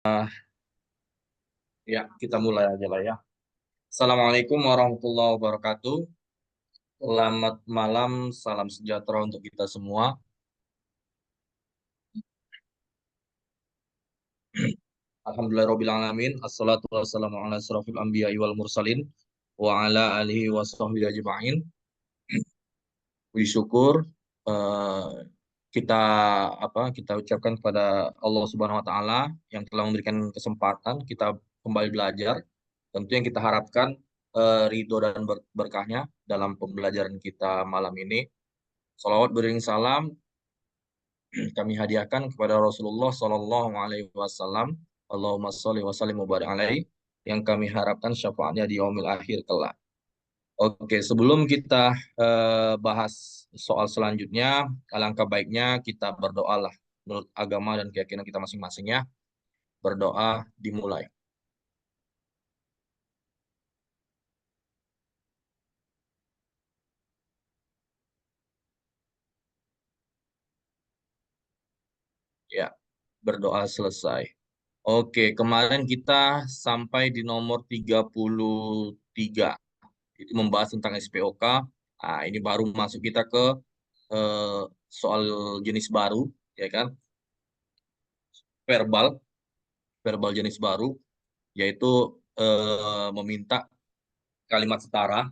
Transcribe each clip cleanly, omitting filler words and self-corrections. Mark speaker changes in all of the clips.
Speaker 1: Ya, kita mulai aja lah ya. Assalamualaikum warahmatullahi wabarakatuh. Selamat malam, salam sejahtera untuk kita semua. Alhamdulillahirabbil alamin. Assalatu wassalamu ala asrofil anbiya'i wal mursalin wa ala alihi wa sahbihi ajma'in. Puji syukur eh, kita kita ucapkan kepada Allah Subhanahu wa taala yang telah memberikan kesempatan kita kembali belajar. Tentu yang kita harapkan ridho dan berkahnya dalam pembelajaran kita malam ini. Salawat beriring salam kami hadiahkan kepada Rasulullah Shallallahu Alaihi Wasallam. Allahumma sholli wa sallim wa barik alaihi yang kami harapkan syafaatnya di yaumil akhir kelak. Oke, sebelum kita bahas soal selanjutnya, alangkah baiknya kita berdoa lah menurut agama dan keyakinan kita masing-masing ya. Berdoa dimulai. Ya, berdoa selesai. Oke, kemarin kita sampai di nomor 33. Itu membahas tentang SPOK. Nah, ini baru masuk kita ke eh, soal jenis baru, ya kan? Verbal, verbal jenis baru, yaitu meminta kalimat setara,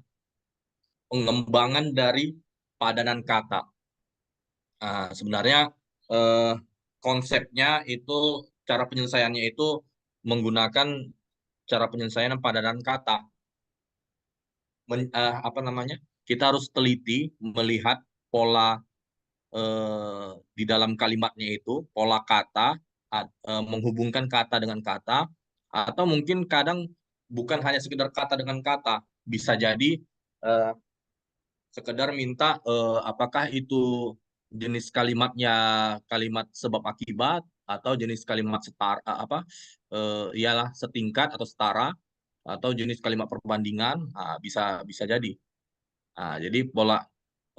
Speaker 1: pengembangan dari padanan kata. Sebenarnya eh, konsepnya itu, cara penyelesaiannya itu menggunakan cara penyelesaian padanan kata. Apa namanya? Kita harus teliti melihat pola di dalam kalimatnya itu, pola kata, menghubungkan kata dengan kata, atau mungkin kadang bukan hanya sekedar kata dengan kata, bisa jadi eh, sekedar minta apakah itu jenis kalimatnya kalimat sebab akibat atau jenis kalimat setara ialah setingkat atau setara atau jenis kalimat perbandingan. Bisa bisa jadi. Jadi pola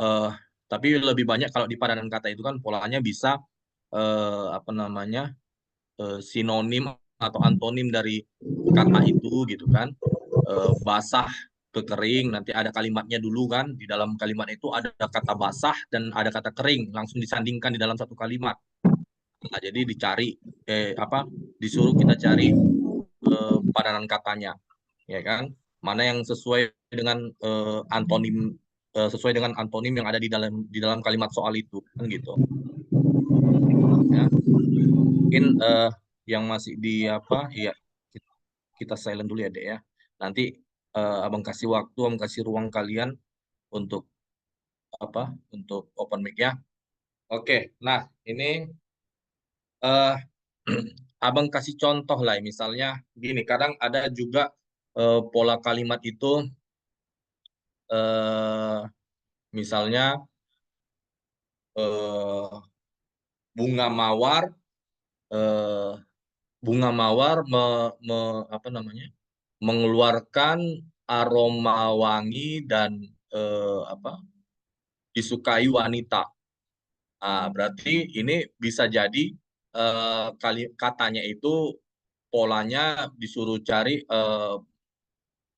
Speaker 1: eh, tapi lebih banyak kalau di padanan kata itu kan polanya bisa apa namanya sinonim atau antonim dari kata itu gitu kan. Basah ke kering, nanti ada kalimatnya dulu kan, di dalam kalimat itu ada kata basah dan ada kata kering langsung disandingkan di dalam satu kalimat. Jadi dicari disuruh kita cari padanan katanya, ya kan, mana yang sesuai dengan sesuai dengan antonim yang ada di dalam kalimat soal itu kan gitu ya. Mungkin yang masih di ya, kita silent dulu ya dek ya. Nanti abang kasih waktu, abang kasih ruang kalian untuk untuk open mic ya. Oke, nah ini eh abang kasih contoh lah, misalnya gini, kadang ada juga pola kalimat itu eh misalnya eh bunga mawar eh bunga mawar apa namanya, mengeluarkan aroma wangi dan apa disukai wanita. Berarti ini bisa jadi katanya itu polanya disuruh cari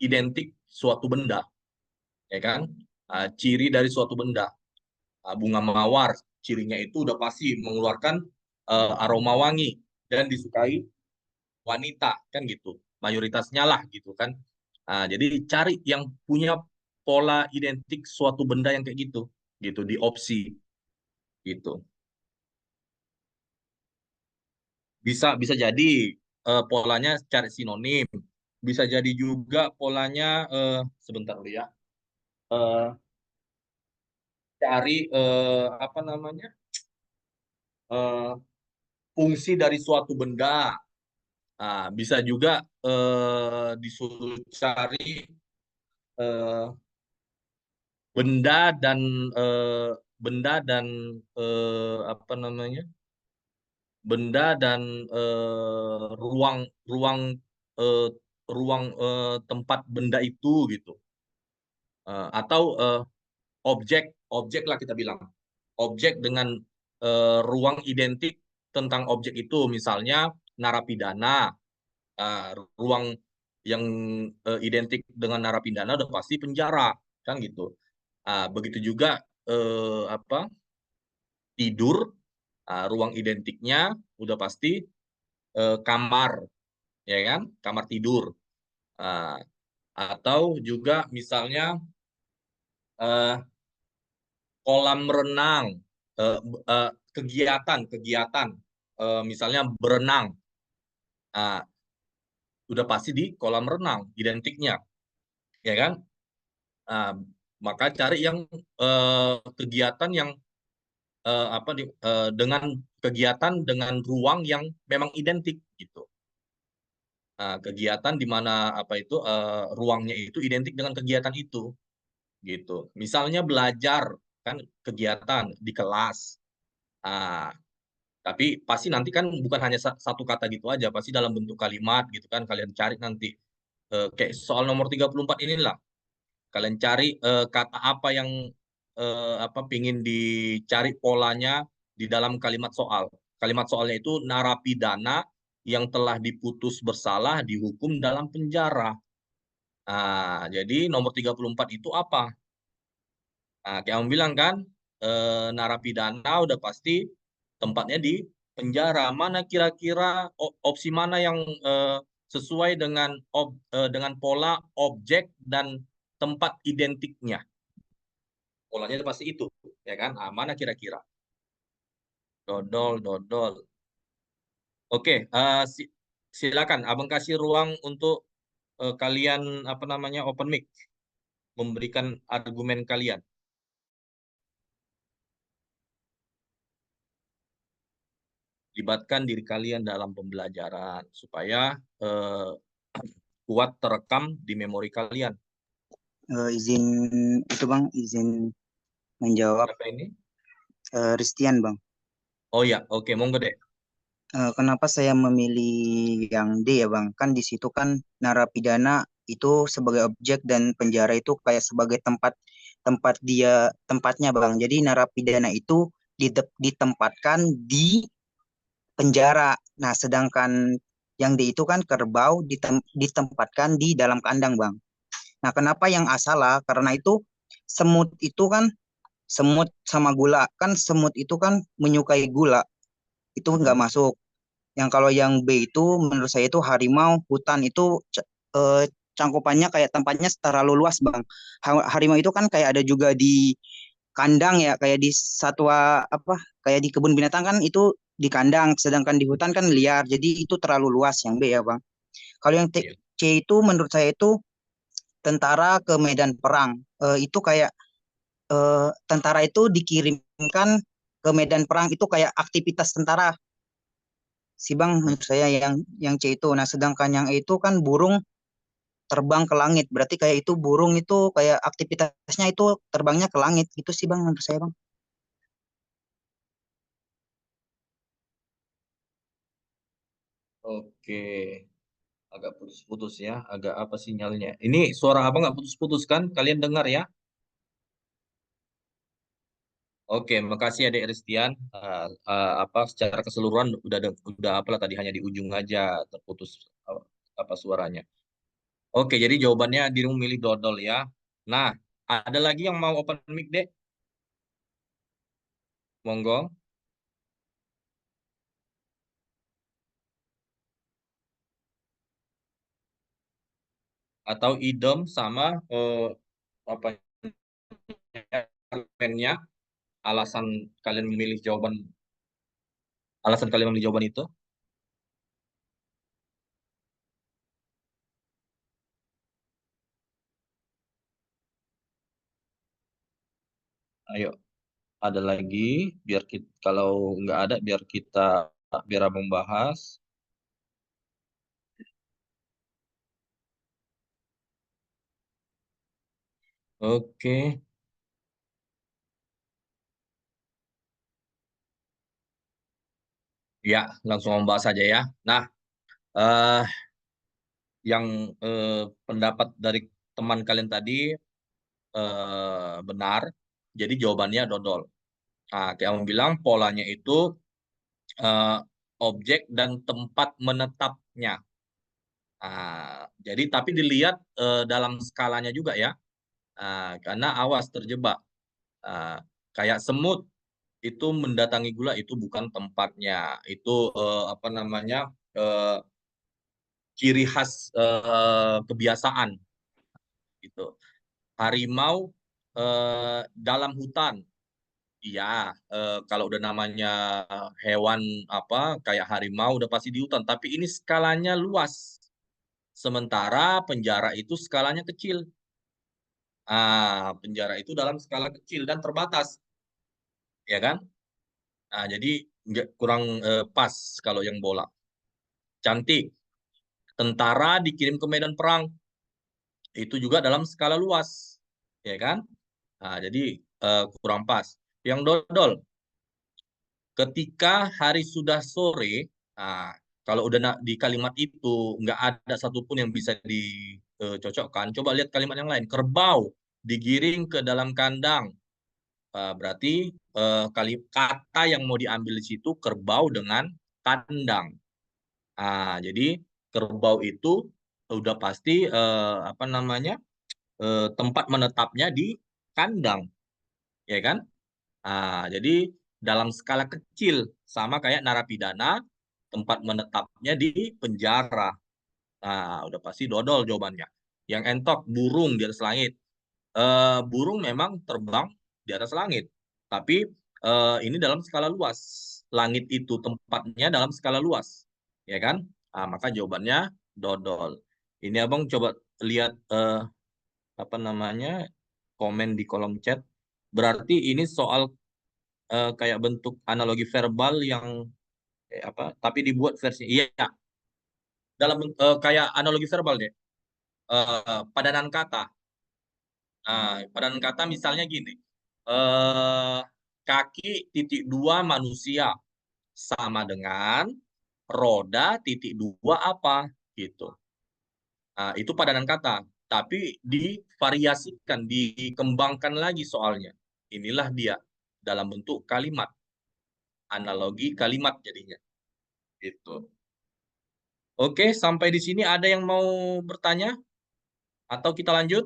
Speaker 1: identik suatu benda, ya kan? Ciri dari suatu benda. Bunga mawar, cirinya itu udah pasti mengeluarkan aroma wangi dan disukai wanita, kan gitu. Mayoritasnya lah gitu kan. Jadi cari yang punya pola identik suatu benda yang kayak gitu, gitu di opsi gitu. Bisa bisa jadi polanya cari sinonim. Bisa jadi juga polanya sebentar dulu ya. eh, Cari apa namanya? eh, Fungsi dari suatu benda. Bisa juga disuruh cari eh, benda dan eh, benda dan apa namanya? Benda dan ruang ruang eh, ruang tempat benda itu gitu. Atau objek objek lah kita bilang, objek dengan ruang identik tentang objek itu, misalnya narapidana. Ruang yang identik dengan narapidana udah pasti penjara, kan gitu. Begitu juga tidur, ruang identiknya udah pasti kamar, ya kan? Kamar tidur. Ah, atau juga misalnya eh, kolam renang, kegiatan, misalnya berenang, ah, udah pasti di kolam renang identiknya, ya kan? Ah, maka cari yang kegiatan yang dengan kegiatan dengan ruang yang memang identik gitu. Kegiatan di mana ruangnya itu identik dengan kegiatan itu gitu. Misalnya belajar kan kegiatan di kelas. Ah, tapi pasti nanti kan bukan hanya satu kata gitu aja, pasti dalam bentuk kalimat gitu kan kalian cari nanti. Kayak soal nomor 34 inilah. Kalian cari kata apa yang pingin dicari polanya di dalam kalimat soal. Kalimat soalnya itu narapidana yang telah diputus bersalah dihukum dalam penjara. Jadi nomor 34 itu apa? Kayak kamu bilang kan, narapidana udah pasti tempatnya di penjara. Mana kira-kira opsi mana yang sesuai dengan pola objek dan tempat identiknya? Polanya pasti itu, ya kan? Mana kira-kira? Dodol, dodol. Oke, silakan. Abang kasih ruang untuk kalian open mic, memberikan argumen kalian. Libatkan diri kalian dalam pembelajaran supaya kuat terekam di memori kalian.
Speaker 2: Izin itu bang, izin menjawab.
Speaker 1: Apa ini?
Speaker 2: Ristian bang.
Speaker 1: Oh ya, oke, monggo deh.
Speaker 2: Kenapa saya memilih yang D ya bang? Kan di situ kan narapidana itu sebagai objek dan penjara itu kayak sebagai tempat tempat tempatnya bang. Jadi narapidana itu ditempatkan di penjara. Nah, sedangkan yang D itu kan kerbau ditempatkan di dalam kandang bang. Nah, kenapa yang A salah? Karena itu semut itu kan semut sama gula kan semut itu kan menyukai gula itu nggak
Speaker 1: Mm-mm.
Speaker 2: masuk. Yang kalau yang B itu menurut saya itu harimau hutan itu cangkupannya kayak tempatnya terlalu luas bang. Harimau itu kan kayak ada juga di kandang ya kayak di satwa apa kayak di kebun binatang kan itu di kandang sedangkan di hutan kan liar jadi itu terlalu luas yang B ya bang. Kalau yang
Speaker 1: Iya.
Speaker 2: C itu menurut saya itu tentara ke medan perang. Itu kayak tentara itu dikirimkan ke medan perang itu kayak aktivitas tentara si bang
Speaker 1: Mm.
Speaker 2: menurut saya yang C itu. Nah, sedangkan yang E itu kan burung terbang ke langit. Berarti kayak itu burung itu kayak aktivitasnya itu terbangnya ke langit. Itu sih bang menurut saya bang.
Speaker 1: Oke, agak putus-putus ya, agak apa sinyalnya. Ini suara abang nggak putus-putus kan? Kalian dengar ya? Oke, makasih Adik Ristian. Secara keseluruhan udah apalah tadi hanya di ujung aja terputus suaranya. Oke, jadi jawabannya dirimu milih dodol ya. Nah, ada lagi yang mau open mic, Dek? Monggo. Atau idem sama apa argumennya, alasan kalian memilih jawaban, alasan kalian memilih jawaban itu. Ayo, ada lagi biar kita, kalau nggak ada biar abang bahas. Oke, ya langsung membahas saja ya. Nah, eh yang pendapat dari teman kalian tadi benar. Jadi jawabannya dodol. Kayak yang bilang polanya itu eh, objek dan tempat menetapnya. Jadi tapi dilihat dalam skalanya juga ya, karena awas terjebak. Kayak semut itu mendatangi gula itu bukan tempatnya, itu apa namanya ciri khas kebiasaan gitu. Harimau dalam hutan, iya kalau udah namanya hewan apa kayak harimau udah pasti di hutan, tapi ini skalanya luas. Sementara penjara itu skalanya kecil. Penjara itu dalam skala kecil dan terbatas, ya kan? Jadi nggak kurang pas kalau yang bola. Cantik. Tentara dikirim ke medan perang, itu juga dalam skala luas, ya kan? Jadi kurang pas. Yang dodol, ketika hari sudah sore, kalau udah di kalimat itu nggak ada satupun yang bisa dicocokkan, coba lihat kalimat yang lain. Kerbau digiring ke dalam kandang. Berarti kata yang mau diambil di situ kerbau dengan kandang. Jadi kerbau itu udah pasti apa namanya tempat menetapnya di kandang, ya kan? Jadi dalam skala kecil sama kayak narapidana tempat menetapnya di penjara. Udah pasti dodol jawabannya. Yang entok burung di atas langit. Burung memang terbang di atas langit, tapi ini dalam skala luas. Langit itu tempatnya dalam skala luas, ya kan? Maka jawabannya dodol. Ini abang coba lihat apa namanya komen di kolom chat. Berarti ini soal kayak bentuk analogi verbal yang apa? Tapi dibuat versi iya dalam kayak analogi verbal deh. Padanan kata. Padanan kata misalnya gini. eh, Kaki titik dua manusia sama dengan roda titik dua apa gitu. Itu padanan kata, tapi divariasikan, dikembangkan lagi soalnya. Inilah dia dalam bentuk kalimat, analogi kalimat jadinya. Gitu. Oke, sampai di sini ada yang mau bertanya atau kita lanjut?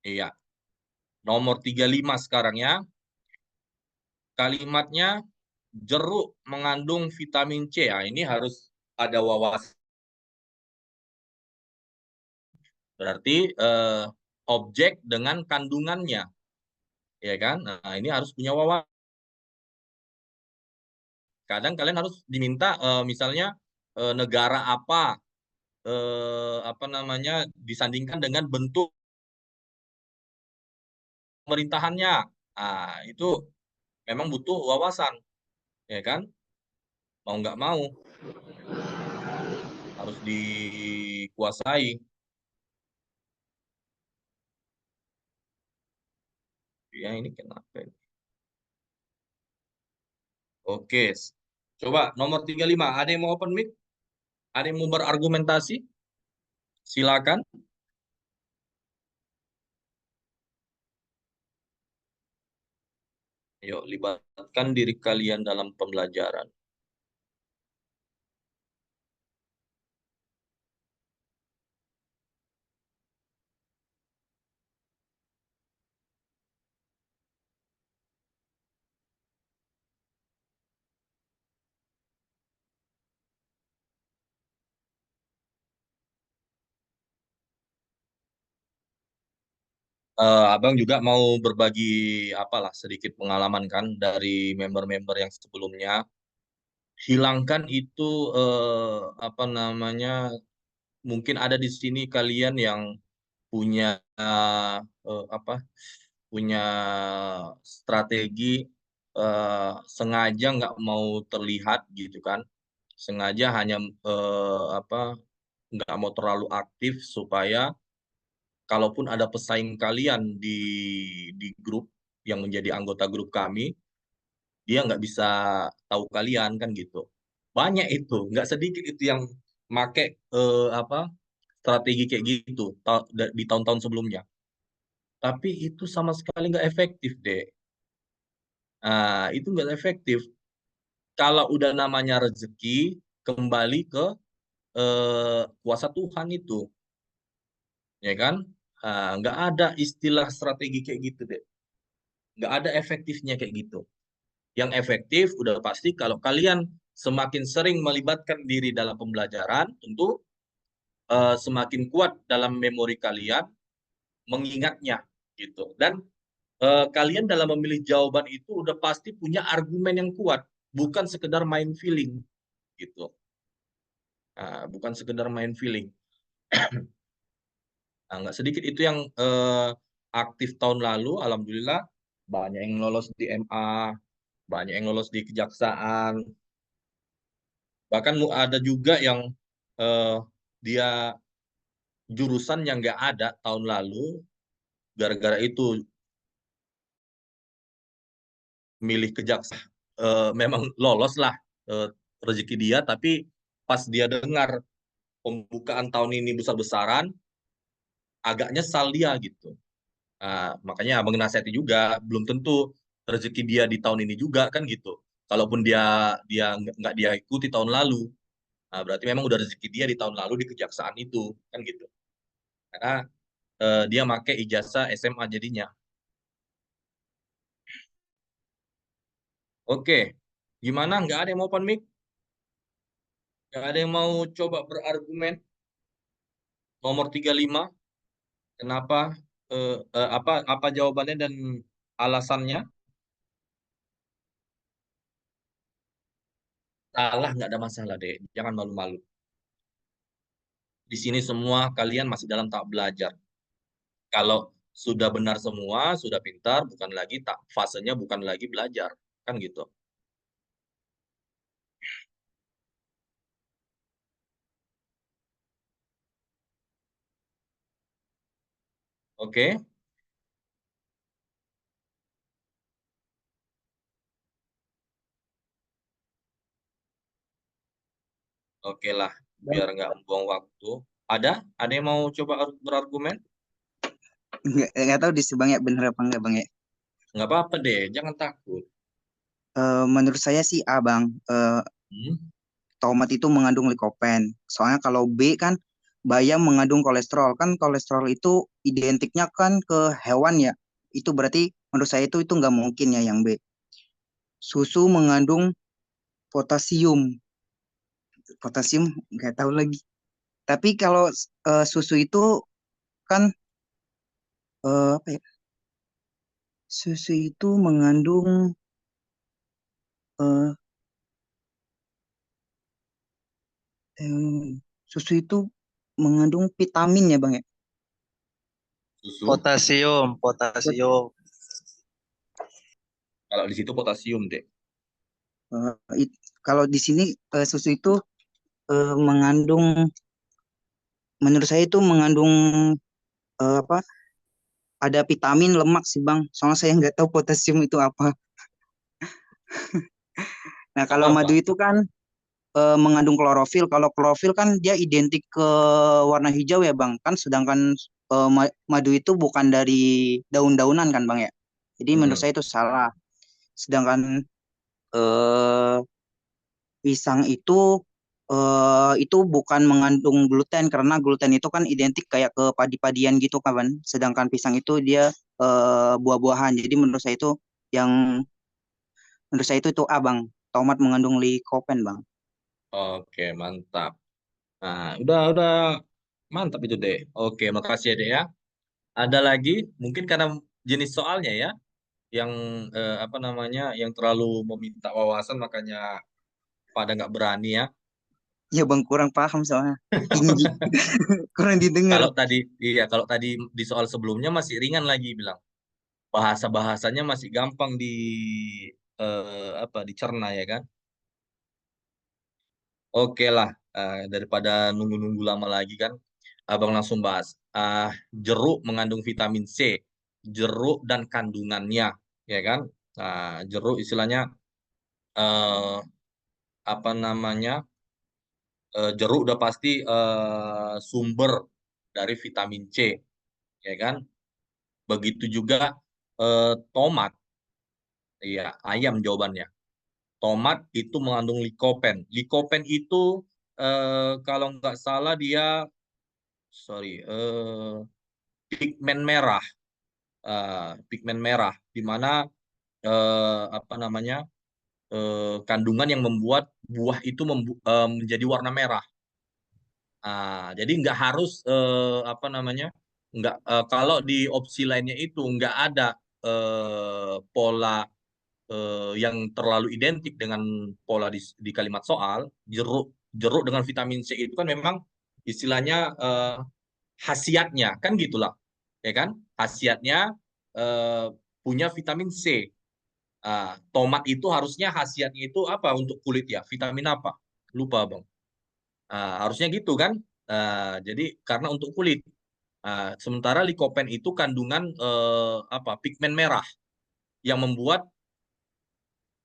Speaker 1: Iya, nomor 35 sekarang ya. Kalimatnya jeruk mengandung vitamin C. Ini harus ada wawasan. Berarti objek dengan kandungannya, ya kan? Ini harus punya wawasan. Kadang kalian harus diminta misalnya negara apa namanya disandingkan dengan bentuk pemerintahannya. Itu memang butuh wawasan, ya kan? Mau nggak mau harus dikuasai. Ya ini kenapa? Oke, coba nomor 35. Ada yang mau open mic? Ada yang mau berargumentasi? Silakan. Yuk, libatkan diri kalian dalam pembelajaran. Abang juga mau berbagi apalah sedikit pengalaman kan dari member-member yang sebelumnya. Hilangkan itu apa namanya? Mungkin ada di sini kalian yang punya apa? Punya strategi sengaja nggak mau terlihat gitu kan? Sengaja hanya apa? Nggak mau terlalu aktif supaya kalaupun ada pesaing kalian di grup yang menjadi anggota grup kami, dia nggak bisa tahu kalian kan gitu. Banyak itu, nggak sedikit itu yang make apa strategi kayak gitu di tahun-tahun sebelumnya. Tapi itu sama sekali nggak efektif, Dek. Nah, itu nggak efektif. Kalau udah namanya rezeki, kembali ke kuasa Tuhan itu, ya kan? Nggak ada istilah strategi kayak gitu, deh. Nggak ada efektifnya kayak gitu. Yang efektif udah pasti kalau kalian semakin sering melibatkan diri dalam pembelajaran, tentu semakin kuat dalam memori kalian mengingatnya gitu. Dan kalian dalam memilih jawaban itu udah pasti punya argumen yang kuat, bukan sekedar main feeling gitu. Bukan sekedar main feeling. Nggak sedikit itu yang aktif tahun lalu, alhamdulillah banyak yang lolos di MA, banyak yang lolos di kejaksaan, bahkan ada juga yang eh, dia jurusan yang nggak ada tahun lalu, gara-gara itu milih kejaksaan, memang lolos lah eh, rezeki dia, tapi pas dia dengar pembukaan tahun ini besar-besaran, agak nyesal dia gitu. Makanya abang nasihati juga, belum tentu rezeki dia di tahun ini juga kan gitu. Kalaupun dia dia nggak dia ikuti tahun lalu, berarti memang udah rezeki dia di tahun lalu di kejaksaan itu kan gitu. Karena dia make ijazah SMA jadinya. Oke, gimana? Nggak ada yang mau open mic? Nggak ada yang mau coba berargumen? Nomor 35, kenapa? Apa jawabannya dan alasannya? Salah nggak ada masalah deh, jangan malu-malu. Di sini semua kalian masih dalam tahap belajar. Kalau sudah benar semua, sudah pintar, bukan lagi tak fasenya bukan lagi belajar, kan gitu. Oke, oke lah,
Speaker 2: Bang,
Speaker 1: biar nggak membuang waktu. Ada yang mau coba berargumen?
Speaker 2: nggak tahu di sih bang ya bener apa enggak bang ya.
Speaker 1: Nggak apa-apa deh, jangan takut.
Speaker 2: Menurut saya sih A bang.
Speaker 1: Hmm?
Speaker 2: Tomat itu mengandung likopen. Soalnya kalau B kan bayam mengandung kolesterol. Kan kolesterol itu identiknya kan ke hewan ya. Itu berarti menurut saya itu nggak mungkin ya yang B. Susu mengandung potasium. Potasium nggak tahu lagi. Tapi kalau susu itu kan apa ya? Susu itu mengandung eh, susu itu mengandung vitamin ya Bang ya.
Speaker 1: Susu?
Speaker 3: Potasium,
Speaker 2: Bet-
Speaker 3: potasium.
Speaker 1: Kalau di situ potasium deh.
Speaker 2: eh, kalau di sini susu itu mengandung, menurut saya itu mengandung apa? Ada vitamin lemak sih Bang. Soalnya saya nggak tahu potasium itu apa. Nah
Speaker 1: Nggak
Speaker 2: kalau
Speaker 1: apa-apa.
Speaker 2: madu itu kan mengandung klorofil. Kalau klorofil kan dia identik ke warna hijau ya Bang. Kan sedangkan madu itu bukan dari daun-daunan kan Bang ya. Jadi menurut
Speaker 1: Mm-mm.
Speaker 2: saya itu salah. Sedangkan eh, pisang itu bukan mengandung gluten karena gluten itu kan identik kayak ke padi-padian gitu kan. Sedangkan pisang itu dia buah-buahan. Jadi yang menurut saya itu A Bang. Tomat mengandung likopen Bang.
Speaker 1: Oke, mantap. Udah mantap itu deh. Oke, makasih ya deh ya. Ada lagi, mungkin karena jenis soalnya ya, yang apa namanya, yang terlalu meminta wawasan, makanya pada nggak berani ya.
Speaker 2: Ya Bang kurang paham soalnya tinggi kurang didengar.
Speaker 1: Kalau tadi, iya, kalau tadi di soal sebelumnya masih ringan lagi bilang, bahasa-bahasanya masih gampang apa dicerna ya kan. Oke lah, daripada nunggu-nunggu lama lagi kan, abang langsung bahas. Jeruk mengandung vitamin C, jeruk dan kandungannya, ya kan? Jeruk istilahnya eh, apa namanya? Jeruk udah pasti, sumber dari vitamin C, ya kan? Begitu juga tomat. Iya, ayam jawabannya. Tomat itu mengandung likopen. Likopen itu kalau nggak salah dia, sorry, pigmen merah. Pigmen merah, di mana apa namanya, kandungan yang membuat buah itu menjadi warna merah. Jadi nggak harus apa namanya, nggak kalau di opsi lainnya itu nggak ada pola yang terlalu identik dengan pola di kalimat soal. Jeruk jeruk dengan vitamin C itu kan memang istilahnya khasiatnya kan gitulah, ya kan? Khasiatnya eh, punya vitamin C. Tomat itu harusnya khasiatnya itu apa untuk kulit ya? Vitamin apa? Lupa bang. Harusnya gitu kan? Jadi karena untuk kulit. Sementara likopen itu kandungan apa? Pigmen merah yang membuat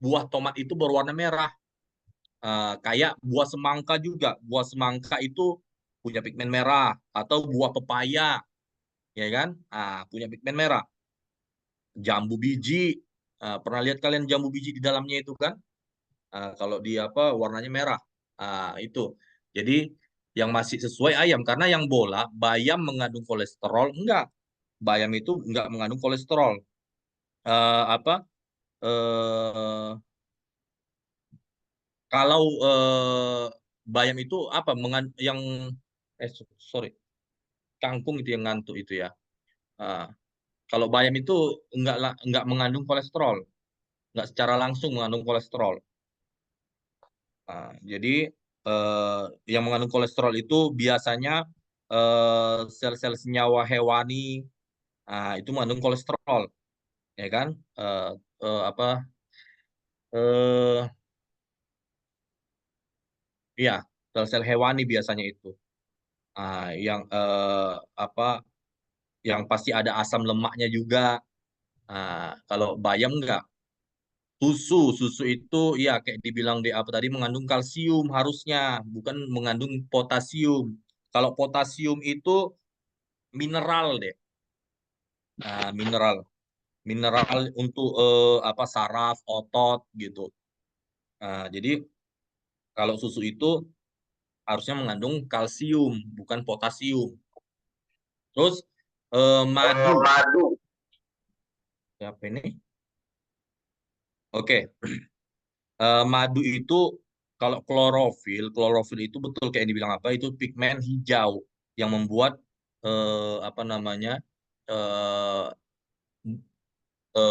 Speaker 1: buah tomat itu berwarna merah. Kayak buah semangka juga. Buah semangka itu punya pigmen merah atau buah pepaya, ya kan? Punya pigmen merah. Jambu biji, pernah lihat kalian jambu biji di dalamnya itu kan? Kalau di apa warnanya merah. Itu. Jadi yang masih sesuai ayam karena yang bola bayam mengandung kolesterol enggak. Bayam itu enggak mengandung kolesterol. Apa kalau bayam itu apa yang sorry, kangkung itu yang ngantuk itu ya. Ah, Kalau bayam itu enggak mengandung kolesterol, enggak secara langsung mengandung kolesterol. Jadi yang mengandung kolesterol itu biasanya sel-sel senyawa hewani, itu mengandung kolesterol, ya kan? Eh, apa? Eh, ya, sel-sel hewani biasanya itu. Yang apa? Yang pasti ada asam lemaknya juga. Kalau bayam enggak. Susu itu ya kayak dibilang di apa tadi mengandung kalsium harusnya, bukan mengandung potasium. Kalau potasium itu mineral deh. Mineral, mineral untuk apa saraf, otot gitu. Jadi kalau susu itu harusnya mengandung kalsium, bukan potasium. Terus madu,
Speaker 2: Madu.
Speaker 1: apa ini? Oke, madu itu kalau klorofil itu betul kayak yang dibilang apa itu pigmen hijau yang membuat apa namanya eh,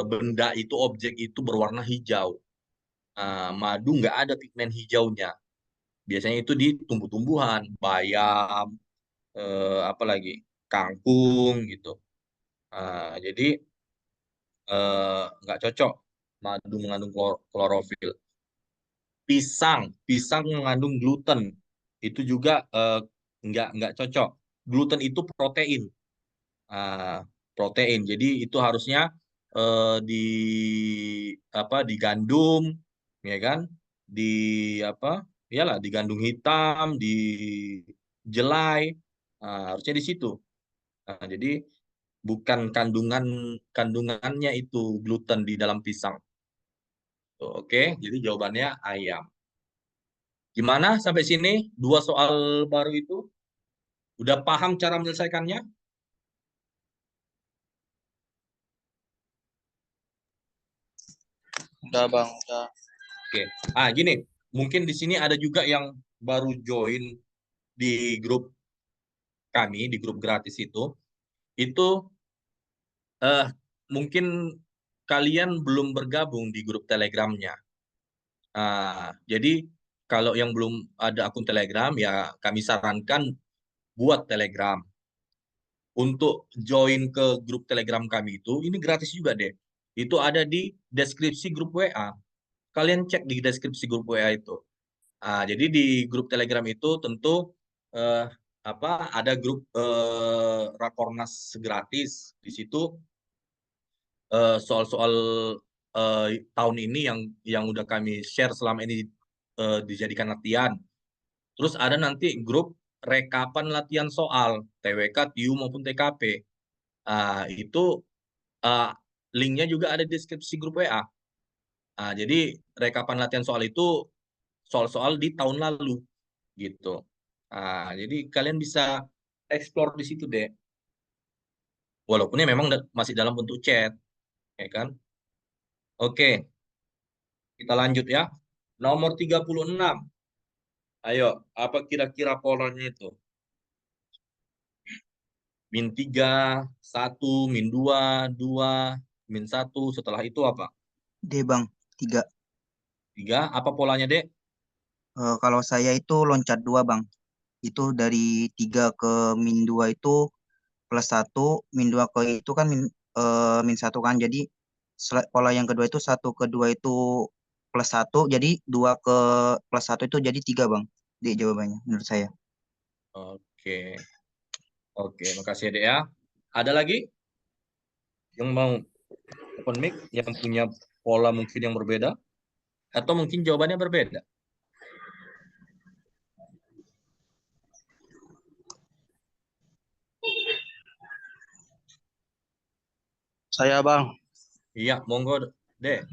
Speaker 1: benda itu objek itu berwarna hijau. Madu nggak ada pigmen hijaunya. Biasanya itu di tumbuh-tumbuhan, bayam, apa lagi, kangkung gitu. Jadi nggak cocok madu mengandung klorofil. Pisang mengandung gluten. Itu juga nggak cocok. Gluten itu protein. Ah, Protein. Jadi itu harusnya di apa di gandum, ya kan? Di apa? Iyalah di gandum hitam, di jelai. Harusnya di situ. Jadi bukan kandungannya itu gluten di dalam pisang. Tuh, oke, jadi jawabannya ayam. Gimana sampai sini? Dua soal baru itu. Udah paham cara menyelesaikannya?
Speaker 3: Udah bang, udah.
Speaker 1: Oke. Gini, mungkin di sini ada juga yang baru join di grup kami, di grup gratis itu eh, mungkin kalian belum bergabung di grup Telegramnya. Jadi kalau yang belum ada akun Telegram, ya kami sarankan buat Telegram. Untuk join ke grup Telegram kami itu, ini gratis juga deh. Itu ada di deskripsi grup WA. Kalian cek di deskripsi grup WA itu. Jadi di grup Telegram itu tentu eh, apa ada grup Rakornas gratis. Di situ soal-soal tahun ini yang udah kami share selama ini dijadikan latihan. Terus ada nanti grup rekapan latihan soal TWK, TIU maupun TKP. Itu linknya juga ada di deskripsi grup WA. Jadi rekapan latihan soal itu soal-soal di tahun lalu gitu. Jadi kalian bisa explore di situ deh. Walaupun ya memang masih dalam bentuk chat, ya kan? Oke, kita lanjut ya. Nomor 36. Ayo, apa kira-kira polanya itu? Min 3, 1, min 2, 2, min 1. Setelah itu apa?
Speaker 2: D bang, 3.
Speaker 1: 3. Apa polanya, Dek?
Speaker 2: Kalau saya itu loncat 2 bang. Itu dari 3 ke min 2 itu plus 1, min 2 ke itu kan min 1 kan. Jadi pola yang kedua itu 1 ke 2 itu plus 1, jadi 2 ke plus 1 itu jadi 3 bang. D jawabannya menurut saya.
Speaker 1: Oke. Oke, makasih ya, Dek ya. Ada lagi yang mau open mic, yang punya pola mungkin yang berbeda? Atau mungkin jawabannya berbeda?
Speaker 3: Saya bang,
Speaker 1: Iya, monggo, Dek.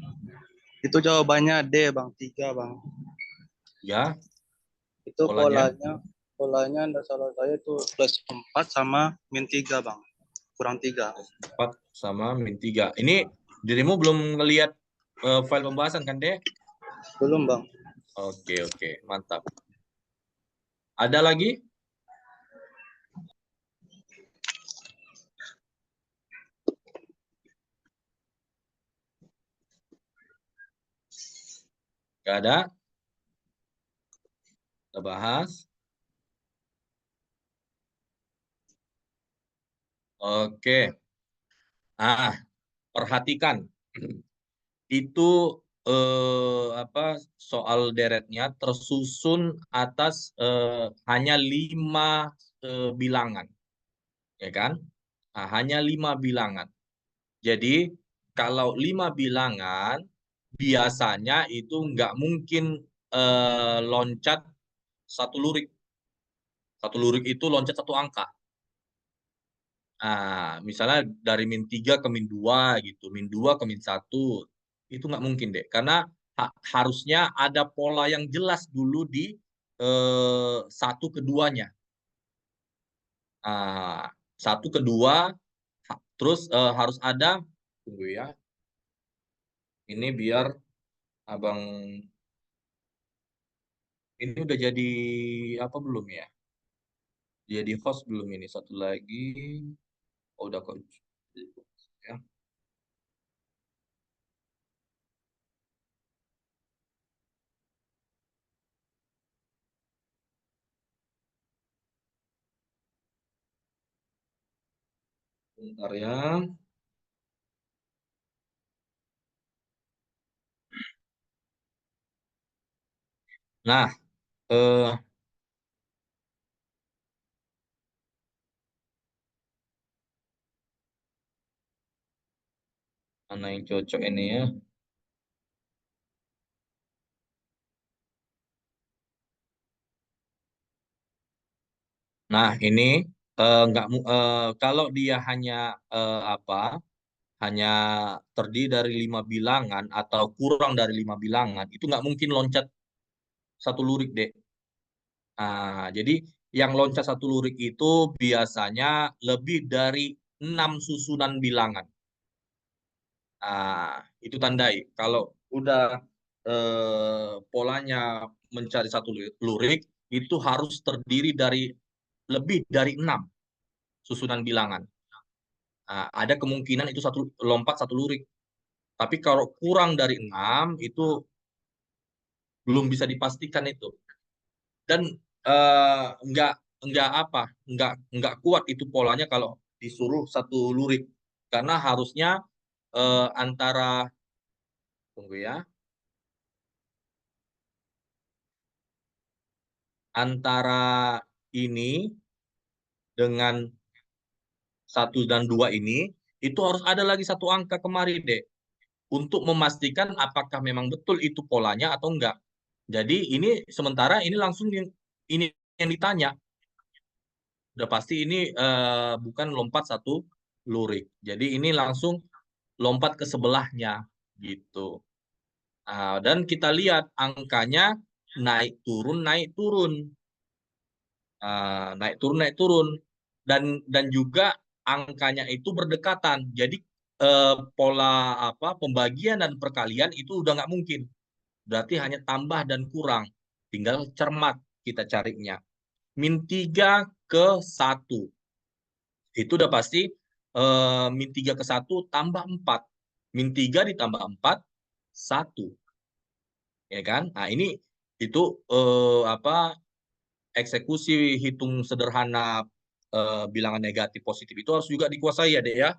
Speaker 3: itu jawabannya D bang, 3 bang.
Speaker 1: Ya,
Speaker 3: Itu
Speaker 1: polanya
Speaker 3: polanya anda salah saya itu plus 4 sama min 3 bang, kurang 3.
Speaker 1: 4 sama min 3. Ini dirimu belum ngelihat file pembahasan kan, Dek?
Speaker 3: Belum bang.
Speaker 1: Oke, oke, mantap. Ada lagi? Gak ada? Kita bahas. Oke. Perhatikan. Itu apa soal deretnya tersusun atas hanya 5 bilangan, ya kan? Hanya 5 bilangan. Jadi kalau 5 bilangan biasanya itu nggak mungkin loncat satu lurik. Satu lurik itu loncat satu angka. Misalnya dari min 3 ke min 2 gitu, min 2 ke min 1. Itu nggak mungkin, deh. Karena harusnya ada pola yang jelas dulu di satu keduanya. Satu kedua, terus harus ada, tunggu ya, ini biar abang, ini udah jadi apa belum ya? Jadi host belum ini? Satu lagi, udah kok. Ya. Bentar ya. Nah, mana yang cocok ini ya? Nah, ini nggak kalau dia hanya apa? Hanya terdiri dari 5 bilangan atau kurang dari 5 bilangan, itu nggak mungkin loncat satu lurik, deh. Jadi yang loncat satu lurik itu biasanya lebih dari 6 susunan bilangan. Itu tandai. Kalau udah polanya mencari satu lurik, itu harus terdiri dari lebih dari 6 susunan bilangan. Ada kemungkinan itu lompat satu lurik. Tapi kalau kurang dari 6 itu belum bisa dipastikan itu. Dan nggak nggak kuat itu polanya kalau disuruh satu lurik, karena harusnya antara, tunggu ya, antara ini dengan 1 dan 2 ini itu harus ada lagi satu angka kemari, deh, untuk memastikan apakah memang betul itu polanya atau enggak. Jadi ini sementara ini langsung ini yang ditanya. Udah pasti ini bukan lompat satu lurik. Jadi ini langsung lompat ke sebelahnya gitu. Nah, dan kita lihat angkanya naik turun naik turun dan juga angkanya itu berdekatan. Jadi pola pembagian dan perkalian itu udah nggak mungkin. Berarti hanya tambah dan kurang. Tinggal cermat kita carinya. Min 3 ke 1. Itu udah pasti min 3 ke 1 tambah 4. Min 3 ditambah 4, 1. Ya kan? Nah, ini itu eksekusi hitung sederhana bilangan negatif positif itu harus juga dikuasai ya, Dek ya.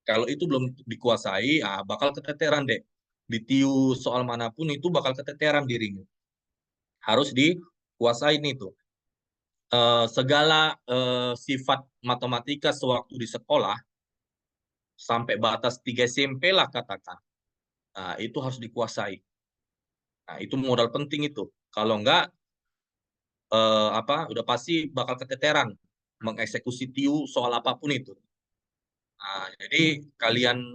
Speaker 1: Kalau itu belum dikuasai, bakal keteteran, Dek. Ditiu soal manapun itu bakal keteteran dirimu. Harus dikuasain itu. Segala sifat matematika sewaktu di sekolah, sampai batas 3 SMP lah katakan. Nah, itu harus dikuasai. Nah, itu modal penting itu. Kalau enggak, udah pasti bakal keteteran mengeksekusi tiu soal apapun itu. Nah, jadi kalian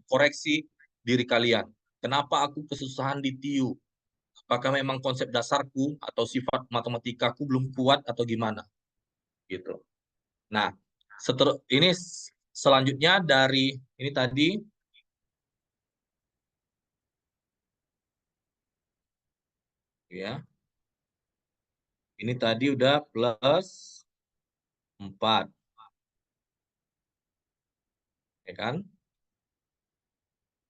Speaker 1: koreksi diri kalian. Kenapa aku kesusahan di tiu? Apakah memang konsep dasarku atau sifat matematikaku belum kuat atau gimana? Gitu. Nah, ini selanjutnya dari ini tadi ya. Ini tadi udah plus 4. Ya kan?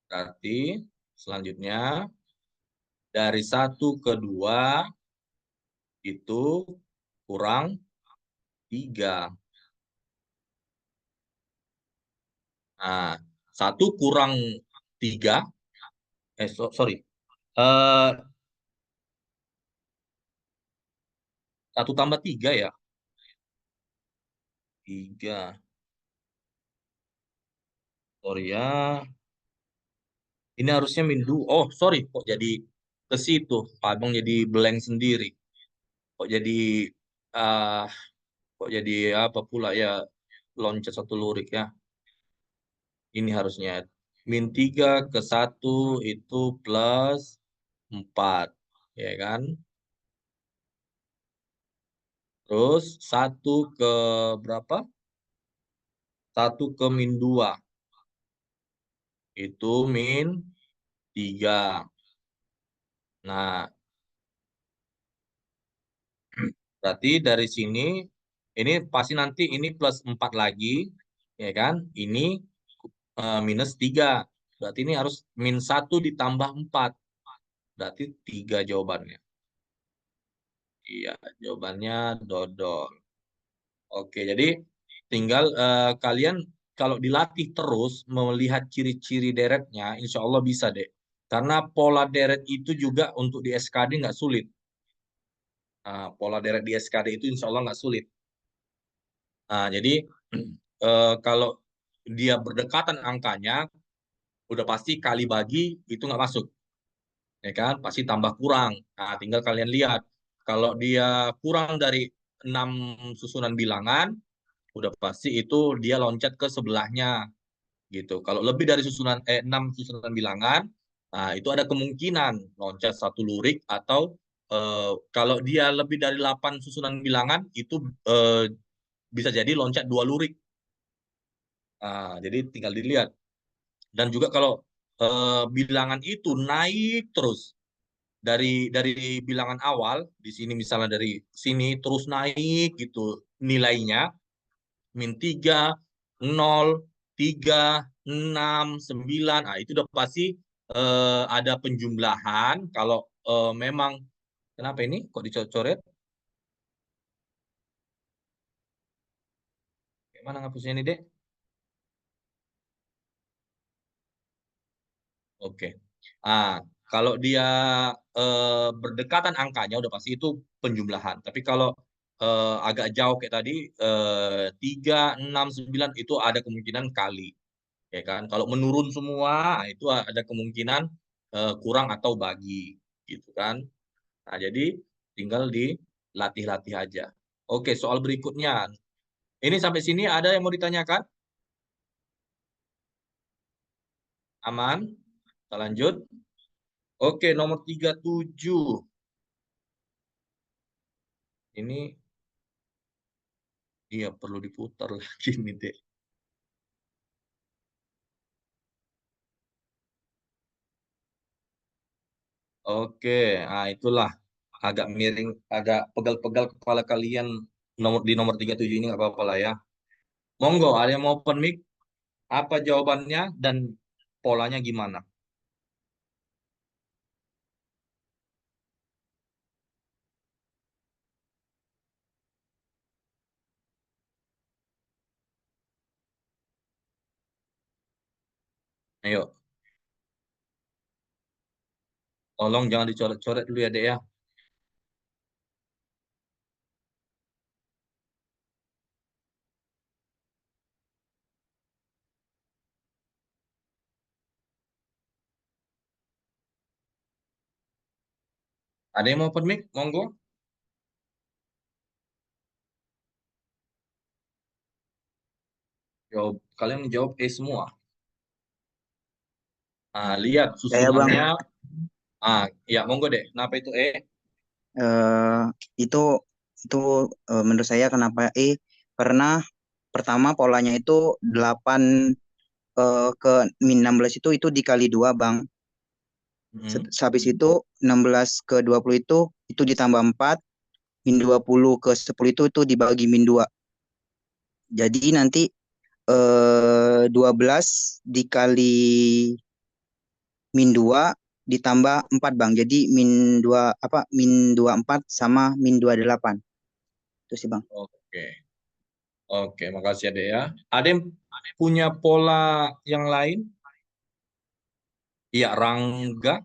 Speaker 1: Berarti selanjutnya dari 1 ke 2 itu kurang 3. Nah, 1 kurang 3, sorry. 1 tambah 3 ya? 3. Sorry ya. Ini harusnya min 2. Oh, sorry. Kok jadi ke situ? Abang jadi blank sendiri. Kok jadi uh, apa pula ya, loncat satu lurik ya. Ini harusnya min 3 ke 1 itu plus 4. Ya kan? Terus 1 ke berapa? 1 ke min 2. Itu min 3. Nah, berarti dari sini, ini pasti nanti ini plus 4 lagi. Ya kan? Ini minus 3. Berarti ini harus min 1 ditambah 4. Berarti 3 jawabannya. Iya, jawabannya dodol. Oke, jadi tinggal kalian kalau dilatih terus melihat ciri-ciri deretnya, insya Allah bisa deh. Karena pola deret itu juga untuk di SKD nggak sulit. Nah, pola deret di SKD itu insya Allah nggak sulit. Nah, jadi kalau dia berdekatan angkanya, udah pasti kali bagi itu nggak masuk. Ya kan? Pasti tambah kurang. Nah, tinggal kalian lihat. Kalau dia kurang dari 6 susunan bilangan, udah pasti itu dia loncat ke sebelahnya gitu. Kalau lebih dari 6 susunan bilangan, nah itu ada kemungkinan loncat satu lurik atau kalau dia lebih dari 8 susunan bilangan itu bisa jadi loncat 2 lurik. Nah, jadi tinggal dilihat. Dan juga kalau bilangan itu naik terus dari bilangan awal di sini, misalnya dari sini terus naik gitu nilainya, min 3, 0, 3, 6, 9. Nah, itu udah pasti ada penjumlahan. Kalau memang, kenapa ini kok dicoret? Gimana ngapusnya ini, Dek? Oke. Kalau dia berdekatan angkanya udah pasti itu penjumlahan. Tapi kalau agak jauh kayak tadi 3, 6, 9 itu ada kemungkinan kali. Ya kan? Kalau menurun semua itu ada kemungkinan kurang atau bagi gitu kan. Nah, jadi tinggal dilatih-latih aja. Oke, soal berikutnya. Ini sampai sini ada yang mau ditanyakan? Aman? Kita lanjut. Oke, nomor 37. Ini iya perlu diputar lagi nih, Dek. Oke, nah itulah agak miring, agak pegal-pegal kepala kalian di nomor 37 ini nggak apa-apa lah ya. Monggo, ada yang mau open mic? Apa jawabannya dan polanya gimana? Ayo, tolong jangan dicoret-coret dulu ya, Dek ya. Ada yang mau open mic? Monggo. Jawab, kalian menjawab E semua. Nah, lihat
Speaker 2: Ya Bang,
Speaker 1: susunannya. Ah, ya monggo deh. Kenapa itu E?
Speaker 2: eh itu itu menurut saya kenapa karena pertama polanya itu 8 ke min 16 itu dikali 2 Bang.
Speaker 1: Hmm.
Speaker 2: Habis itu 16 ke 20 itu ditambah 4, min 20 ke 10 itu dibagi min 2. Jadi nanti 12 dikali min 2 ditambah 4 Bang. Jadi min 2 apa? Min 24 sama min 28. Itu sih Bang.
Speaker 1: Oke. Oke, makasih ya, Dek ya. Ada yang punya pola yang lain? Iya, Rangga.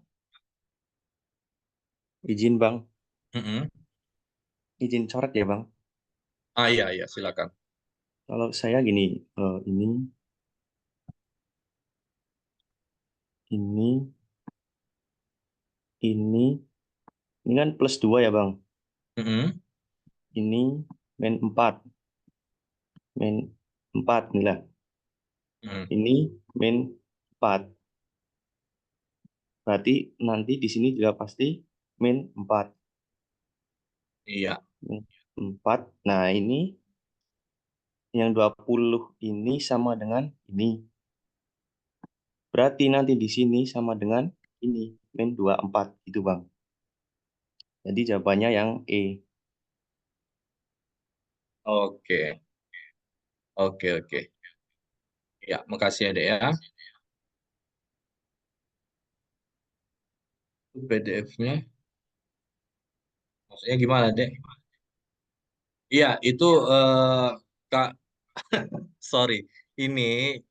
Speaker 4: Izin Bang,
Speaker 1: Mm-mm.
Speaker 4: izin coret ya Bang.
Speaker 1: Ah, iya, iya, silakan.
Speaker 4: Kalau saya gini, ini, ini, ini kan plus 2 ya Bang.
Speaker 1: Mm-mm.
Speaker 4: Ini min 4 nih lah.
Speaker 1: Mm.
Speaker 4: Ini min 4. Berarti nanti di sini juga pasti min 4.
Speaker 1: Iya.
Speaker 4: Min 4. Nah ini yang 20 ini sama dengan ini. Berarti nanti di sini sama dengan ini, min 24 gitu Bang. Jadi jawabannya yang E.
Speaker 1: Oke. Oke, oke. Ya, makasih ya, Dek ya. PDF-nya. Maksudnya gimana, Dek? Iya, itu Kak, sorry. Ini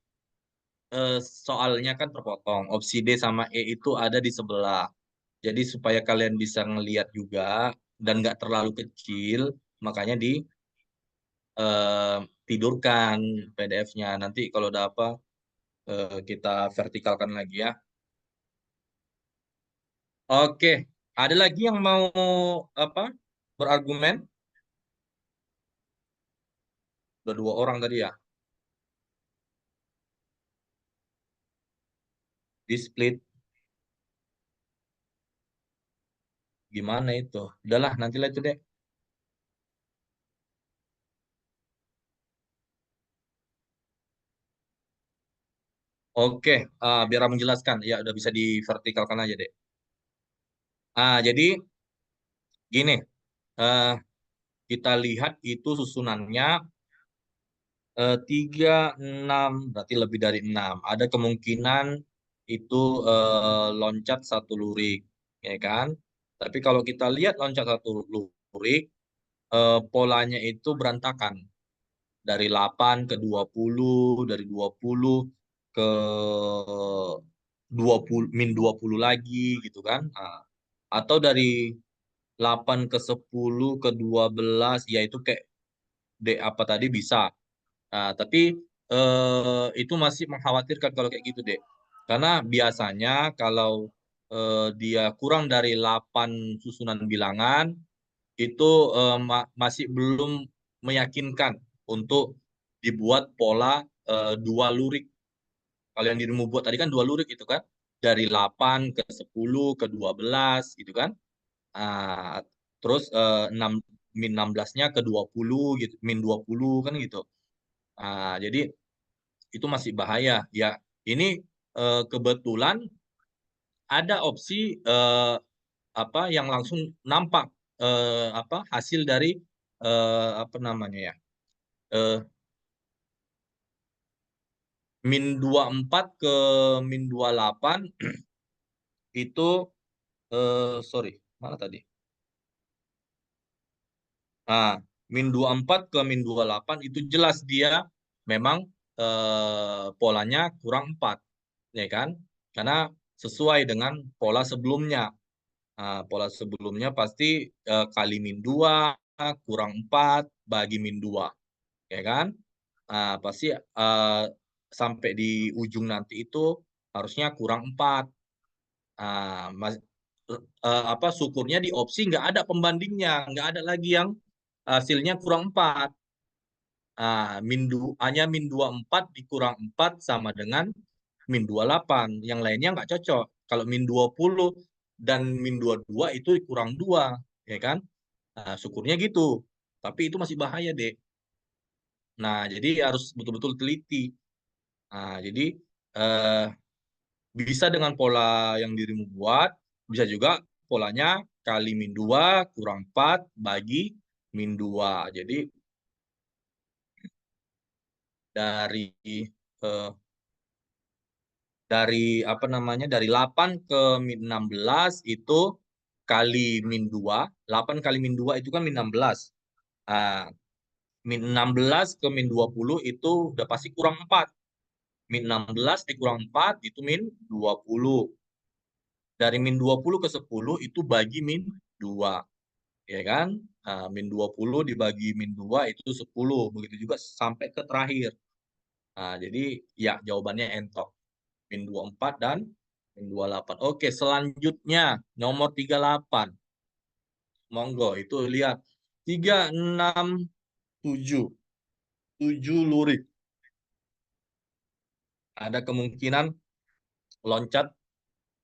Speaker 1: soalnya kan terpotong. Opsi D sama E itu ada di sebelah. Jadi supaya kalian bisa ngelihat juga dan nggak terlalu kecil, makanya tidurkan PDF-nya. Nanti kalau udah apa, kita vertikalkan lagi ya. Oke, ada lagi yang mau apa berargumen? Udah dua orang tadi ya. Di split gimana itu? Udahlah, nantilah itu deh. Oke, biar aku menjelaskan. Ya, udah bisa divertikalkan aja deh. Jadi gini, eh, kita lihat itu susunannya 36, berarti lebih dari 6. Ada kemungkinan itu loncat satu lurik, ya kan? Tapi kalau kita lihat loncat satu lurik, polanya itu berantakan. Dari 8 ke 20, dari 20 ke 20, min 20 lagi gitu kan. Nah, atau dari 8 ke 10 ke 12, yaitu kayak D apa tadi bisa. Nah, tapi itu masih mengkhawatirkan kalau kayak gitu, Dek. Karena biasanya kalau dia kurang dari 8 susunan bilangan, itu masih belum meyakinkan untuk dibuat pola dua lurik. Kalau yang dirimu buat tadi kan 2 lurik itu kan. Dari 8 ke 10 ke 12 gitu kan. Terus 6 min 16-nya ke 20 gitu, min 20 kan gitu. Jadi itu masih bahaya. Ya, ini kebetulan ada opsi yang langsung nampak hasil dari apa namanya ya? Min 24 ke min 28 itu sorry, mana tadi? Min 24 ke min 28 itu jelas dia memang polanya kurang 4, ya kan? Karena sesuai dengan pola sebelumnya. Pola sebelumnya pasti kali min 2 kurang 4 bagi min 2, ya kan? Pasti sampai di ujung nanti itu harusnya kurang 4. Syukurnya di opsi nggak ada pembandingnya, nggak ada lagi yang hasilnya kurang 4. Hanya min 24 dikurang 4 sama dengan min 28. Yang lainnya nggak cocok. Kalau min 20 dan min 22 itu kurang 2, ya kan? Syukurnya gitu. Tapi itu masih bahaya, Dek. Jadi harus betul-betul teliti. Jadi bisa dengan pola yang dirimu buat, bisa juga polanya kali min 2 kurang 4 bagi min 2. Jadi dari dari 8 ke min 16 itu kali min 2, 8 kali min 2 itu kan min 16. Min 16 ke min 20 itu udah pasti kurang 4. Min 16 kurang 4 itu min 20. Dari min 20 ke 10 itu bagi min 2. Ya kan? Min 20 dibagi min 2 itu 10. Begitu juga sampai ke terakhir. Jadi ya jawabannya entok. Min 24 dan min 28. Oke, selanjutnya nomor 38. Monggo, itu lihat. 3, 6, 7. 7 lurik. Ada kemungkinan loncat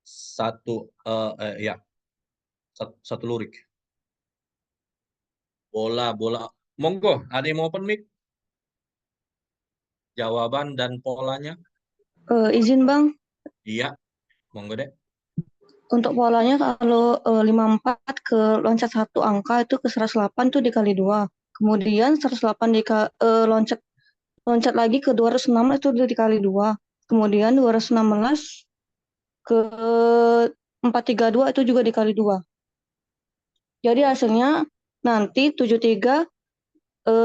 Speaker 1: satu lurik. Bola. Monggo, ada yang mau open mic? Jawaban dan polanya?
Speaker 5: Izin Bang,
Speaker 1: Iya, monggo deh.
Speaker 5: untuk polanya kalau 54 ke loncat satu angka itu ke 108 itu dikali 2. Kemudian 108 loncat lagi ke 206 itu dikali 2. Kemudian 216 ke 432 itu juga dikali 2. Jadi hasilnya nanti 73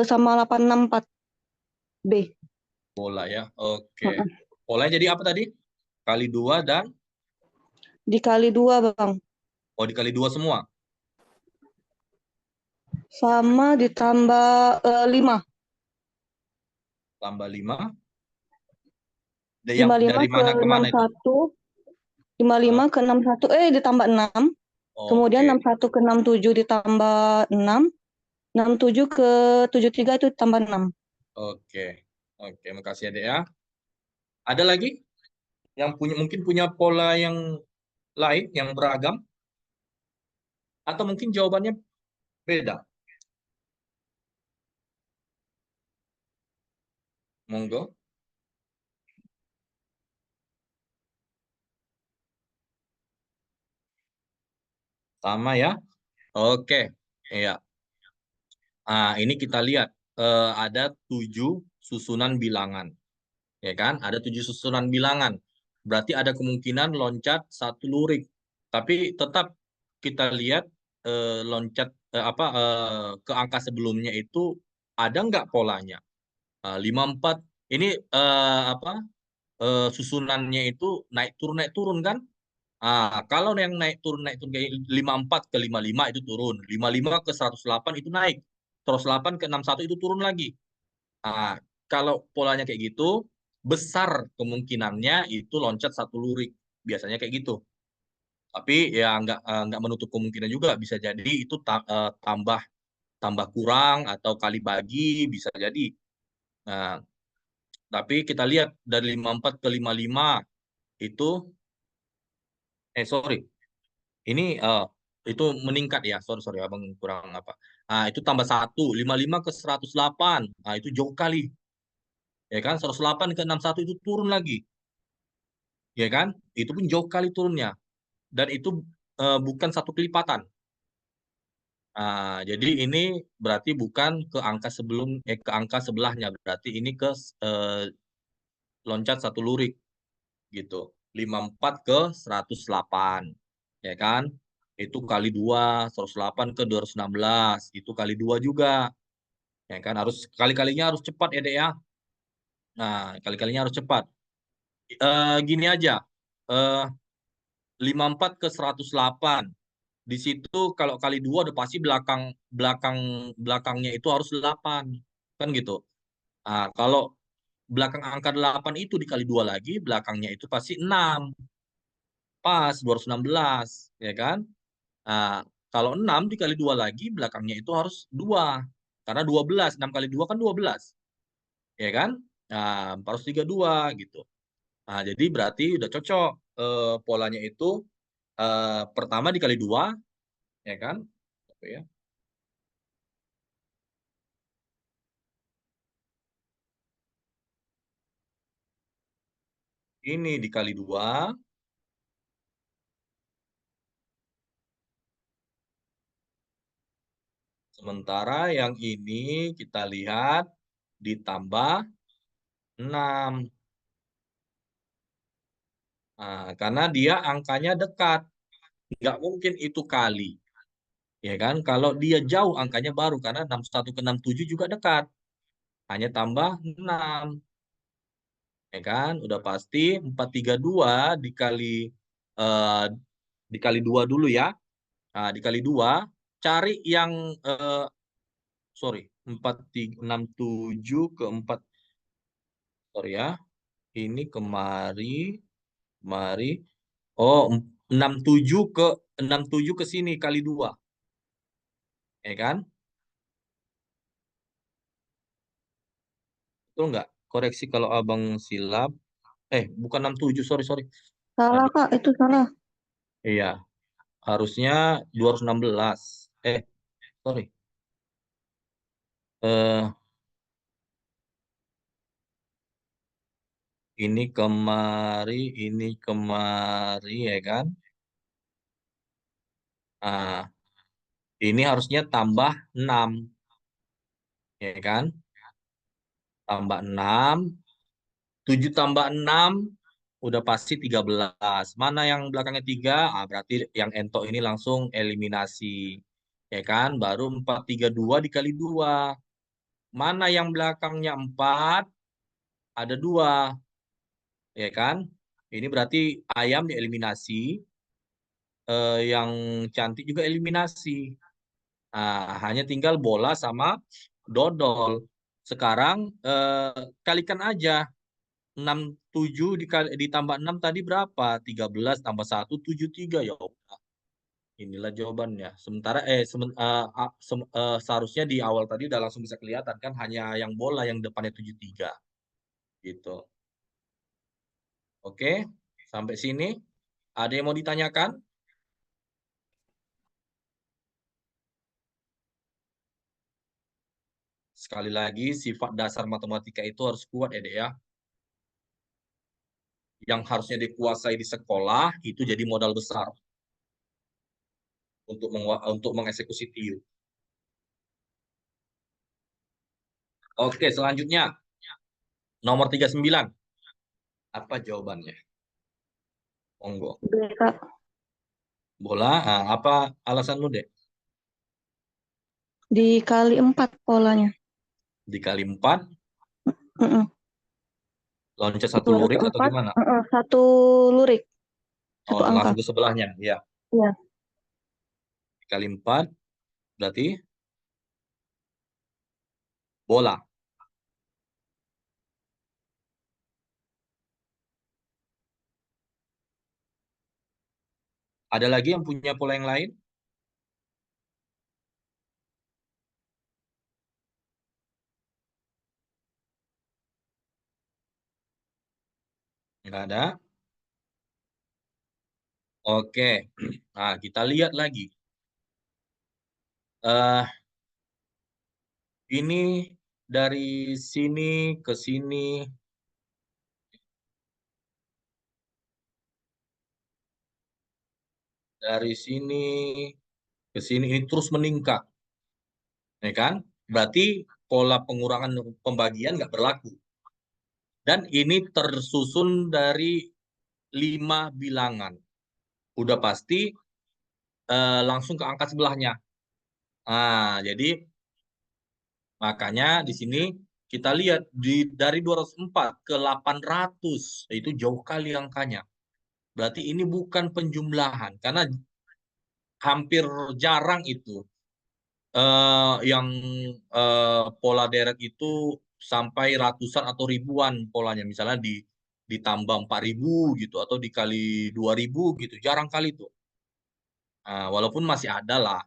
Speaker 5: sama 864 B.
Speaker 1: Bola ya. Oke. Polanya jadi apa tadi? Kali 2 dan?
Speaker 5: Dikali 2 Bang.
Speaker 1: Oh, dikali 2 semua?
Speaker 5: Sama ditambah 5.
Speaker 1: Tambah 5.
Speaker 5: 55
Speaker 1: Dari mana ke mana itu?
Speaker 5: 55 ke 61, ditambah 6. Kemudian 61 ke 67 ditambah 6. 67 ke 73 itu ditambah 6.
Speaker 1: Oke, makasih Adek ya. Ada lagi yang mungkin punya pola yang lain, yang beragam? Atau mungkin jawabannya beda? Monggo. Sama ya? Oke, iya. Ini kita lihat ada 7 susunan bilangan, ya kan? Ada 7 susunan bilangan. Berarti ada kemungkinan loncat 1 lurik. Tapi tetap kita lihat loncat ke angka sebelumnya itu ada nggak polanya? 54 ini susunannya itu naik turun kan? Kalau yang naik turun kayak 54 ke 55 itu turun, 55 ke 108 itu naik, 108 ke 61 itu turun lagi. Kalau polanya kayak gitu, besar kemungkinannya itu loncat 1 lurik, biasanya kayak gitu. Tapi ya nggak menutup kemungkinan juga, bisa jadi itu tambah kurang atau kali bagi bisa jadi. Nah, Tapi kita lihat dari 54 ke 55 itu, sorry, ini itu meningkat ya. Sorry abang kurang apa. Itu tambah 1, 55 ke 108. Itu jauh kali. Ya kan, 108 ke 61 itu turun lagi. Ya kan, itu pun jauh kali turunnya. Dan itu bukan satu kelipatan. Jadi ini berarti bukan ke angka ke angka sebelahnya, berarti ini ke loncat satu lurik gitu. 54 ke 108, ya kan? Itu kali 2, 108 ke 216, itu kali 2 juga. Ya kan, harus kali-kalinya harus cepat ya, Dek ya. Nah, kali-kalinya harus cepat. Gini aja. Eh 54 ke 108. Di situ kalau kali 2 udah pasti belakang belakang belakangnya itu harus 8. Kan gitu. Kalau belakang angka 8 itu dikali 2 lagi, belakangnya itu pasti 6. Pas 216, ya kan? Nah, kalau 6 dikali 2 lagi, belakangnya itu harus 2. Karena 12, 6 kali 2 kan 12. Ya kan? Nah, harus 32 gitu. Jadi berarti udah cocok polanya itu pertama dikali 2, ya kan? Oke, ya. Ini dikali 2. Sementara yang ini kita lihat ditambah 6. Karena dia angkanya dekat. Nggak mungkin itu kali. Ya kan? Kalau dia jauh angkanya baru. Karena 61 ke 67 juga dekat. Hanya tambah 6. Ya kan? Udah pasti 432 dikali eh, dikali 2 dulu ya. Dikali 2. Cari yang sorry, 467 ke 4. Sorry ya. Ini kemari. Oh, 67 ke sini kali 2. Ya kan? Betul nggak? Koreksi kalau abang silap. Bukan 67, sorry.
Speaker 5: Salah
Speaker 1: Aduh,
Speaker 5: Kak, itu salah.
Speaker 1: iya. Harusnya 216. Sorry. Eh, ini kemari, ya kan? Ah, ini harusnya tambah 6, ya kan? Tambah 6, 7 tambah 6, udah pasti 13. Mana yang belakangnya 3? Berarti yang entok ini langsung eliminasi. Ya kan? Baru 432 dikali 2. Mana yang belakangnya 4? Ada 2. Ya kan? Ini berarti ayam dieliminasi. Yang cantik juga eliminasi. Hanya tinggal bola sama dodol. Sekarang kalikan aja. 67 ditambah 6 tadi berapa? 13 tambah 1, 73. Ya udah. Inilah jawabannya. Sementara seharusnya di awal tadi udah langsung bisa kelihatan kan, hanya yang bola yang depannya 73. Gitu. Oke, sampai sini. Ada yang mau ditanyakan? Sekali lagi, sifat dasar matematika itu harus kuat ya, Dek ya. Yang harusnya dikuasai di sekolah, itu jadi modal besar untuk mengeksekusi TIU. Oke, selanjutnya. Nomor 39. Apa jawabannya? Monggo.
Speaker 5: B, Kak.
Speaker 1: Bola, apa alasanmu, Dek?
Speaker 5: Dikali 4 polanya.
Speaker 1: Dikali 4,
Speaker 5: Mm-mm.
Speaker 1: loncat satu lurik atau
Speaker 5: 204,
Speaker 1: gimana?
Speaker 5: satu lurik,
Speaker 1: Oh,
Speaker 5: satu angka.
Speaker 1: langsung ke sebelahnya. Ya,
Speaker 5: Iya.
Speaker 1: dikali 4, berarti bola. Ada lagi yang punya pola yang lain? Nggak ada. Oke. Nah, kita lihat lagi. Ini dari sini ke sini. Dari sini ke sini ini terus meningkat. Ya kan? Berarti pola pengurangan pembagian nggak berlaku. Dan ini tersusun dari 5 bilangan. Udah pasti langsung ke angka sebelahnya. Nah, jadi makanya di sini kita lihat dari 204 ke 800 itu jauh kali angkanya. Berarti ini bukan penjumlahan karena hampir jarang itu yang pola deret itu sampai ratusan atau ribuan polanya. Misalnya ditambah 4.000 gitu atau dikali 2.000 gitu. Jarang kali itu. Walaupun masih ada lah,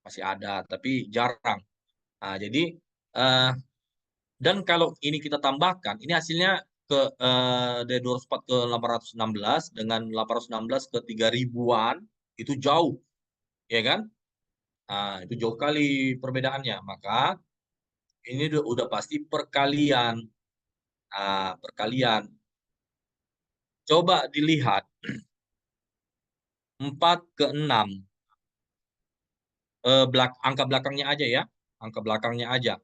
Speaker 1: masih ada, tapi jarang. Nah, jadi dan kalau ini kita tambahkan, ini hasilnya dari 204 ke 816 dengan 816 ke 3.000-an itu jauh, ya kan? Nah, itu jauh kali perbedaannya. Maka ini udah pasti perkalian. Perkalian. Coba dilihat 4 ke 6. Angka belakangnya aja ya. Angka belakangnya aja.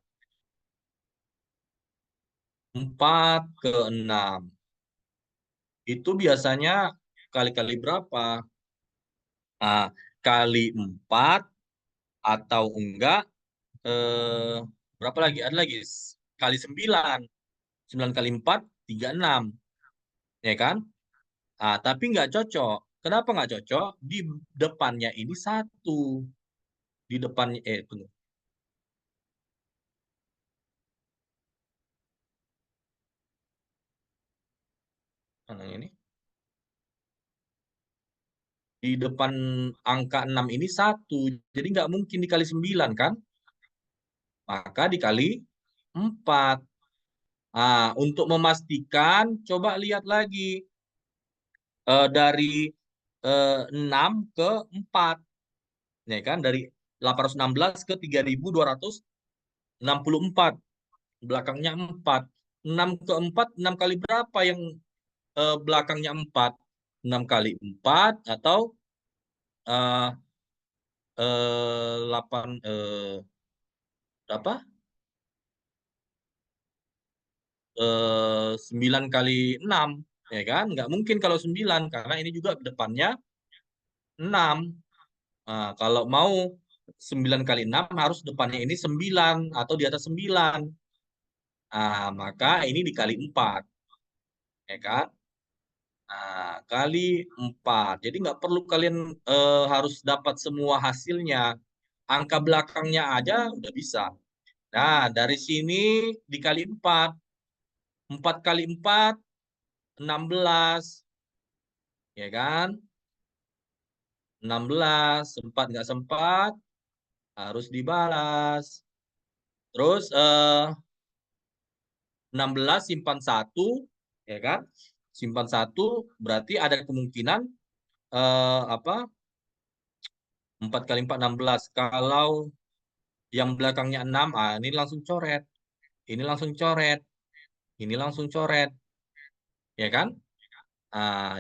Speaker 1: 4 ke 6. Itu biasanya kali-kali berapa? Kali 4 atau enggak berapa lagi? Ada lagi kali 9. 9 kali 4 36. Ya kan? Tapi nggak cocok. Kenapa nggak cocok? Di depannya ini 1. Di depannya tunggu. Mana ini? Di depan angka 6 ini 1. Jadi nggak mungkin dikali 9 kan? Maka dikali 4. Untuk memastikan, coba lihat lagi. Dari 6 ke 4. Ya kan? Dari 816 ke 3.264. Belakangnya 4. 6 ke 4, 6 kali berapa yang belakangnya 4? 6 kali 4 atau 8 berapa? 9 kali 6, ya kan? Nggak mungkin kalau 9 karena ini juga depannya 6. Kalau mau 9 kali 6 harus depannya ini 9 atau di atas 9. Maka ini dikali 4, ya kan? Kali 4. Jadi nggak perlu kalian harus dapat semua hasilnya. Angka belakangnya aja udah bisa. Nah, dari sini dikali 4. 4 kali 4, 16. Ya kan? 16. Sempat nggak sempat, harus dibalas. Terus 16 simpan 1, ya kan? Simpan 1 berarti ada kemungkinan 4 kali 4 16. Kalau yang belakangnya 6, ini langsung coret. Ini langsung coret. Ini langsung coret. Ya kan?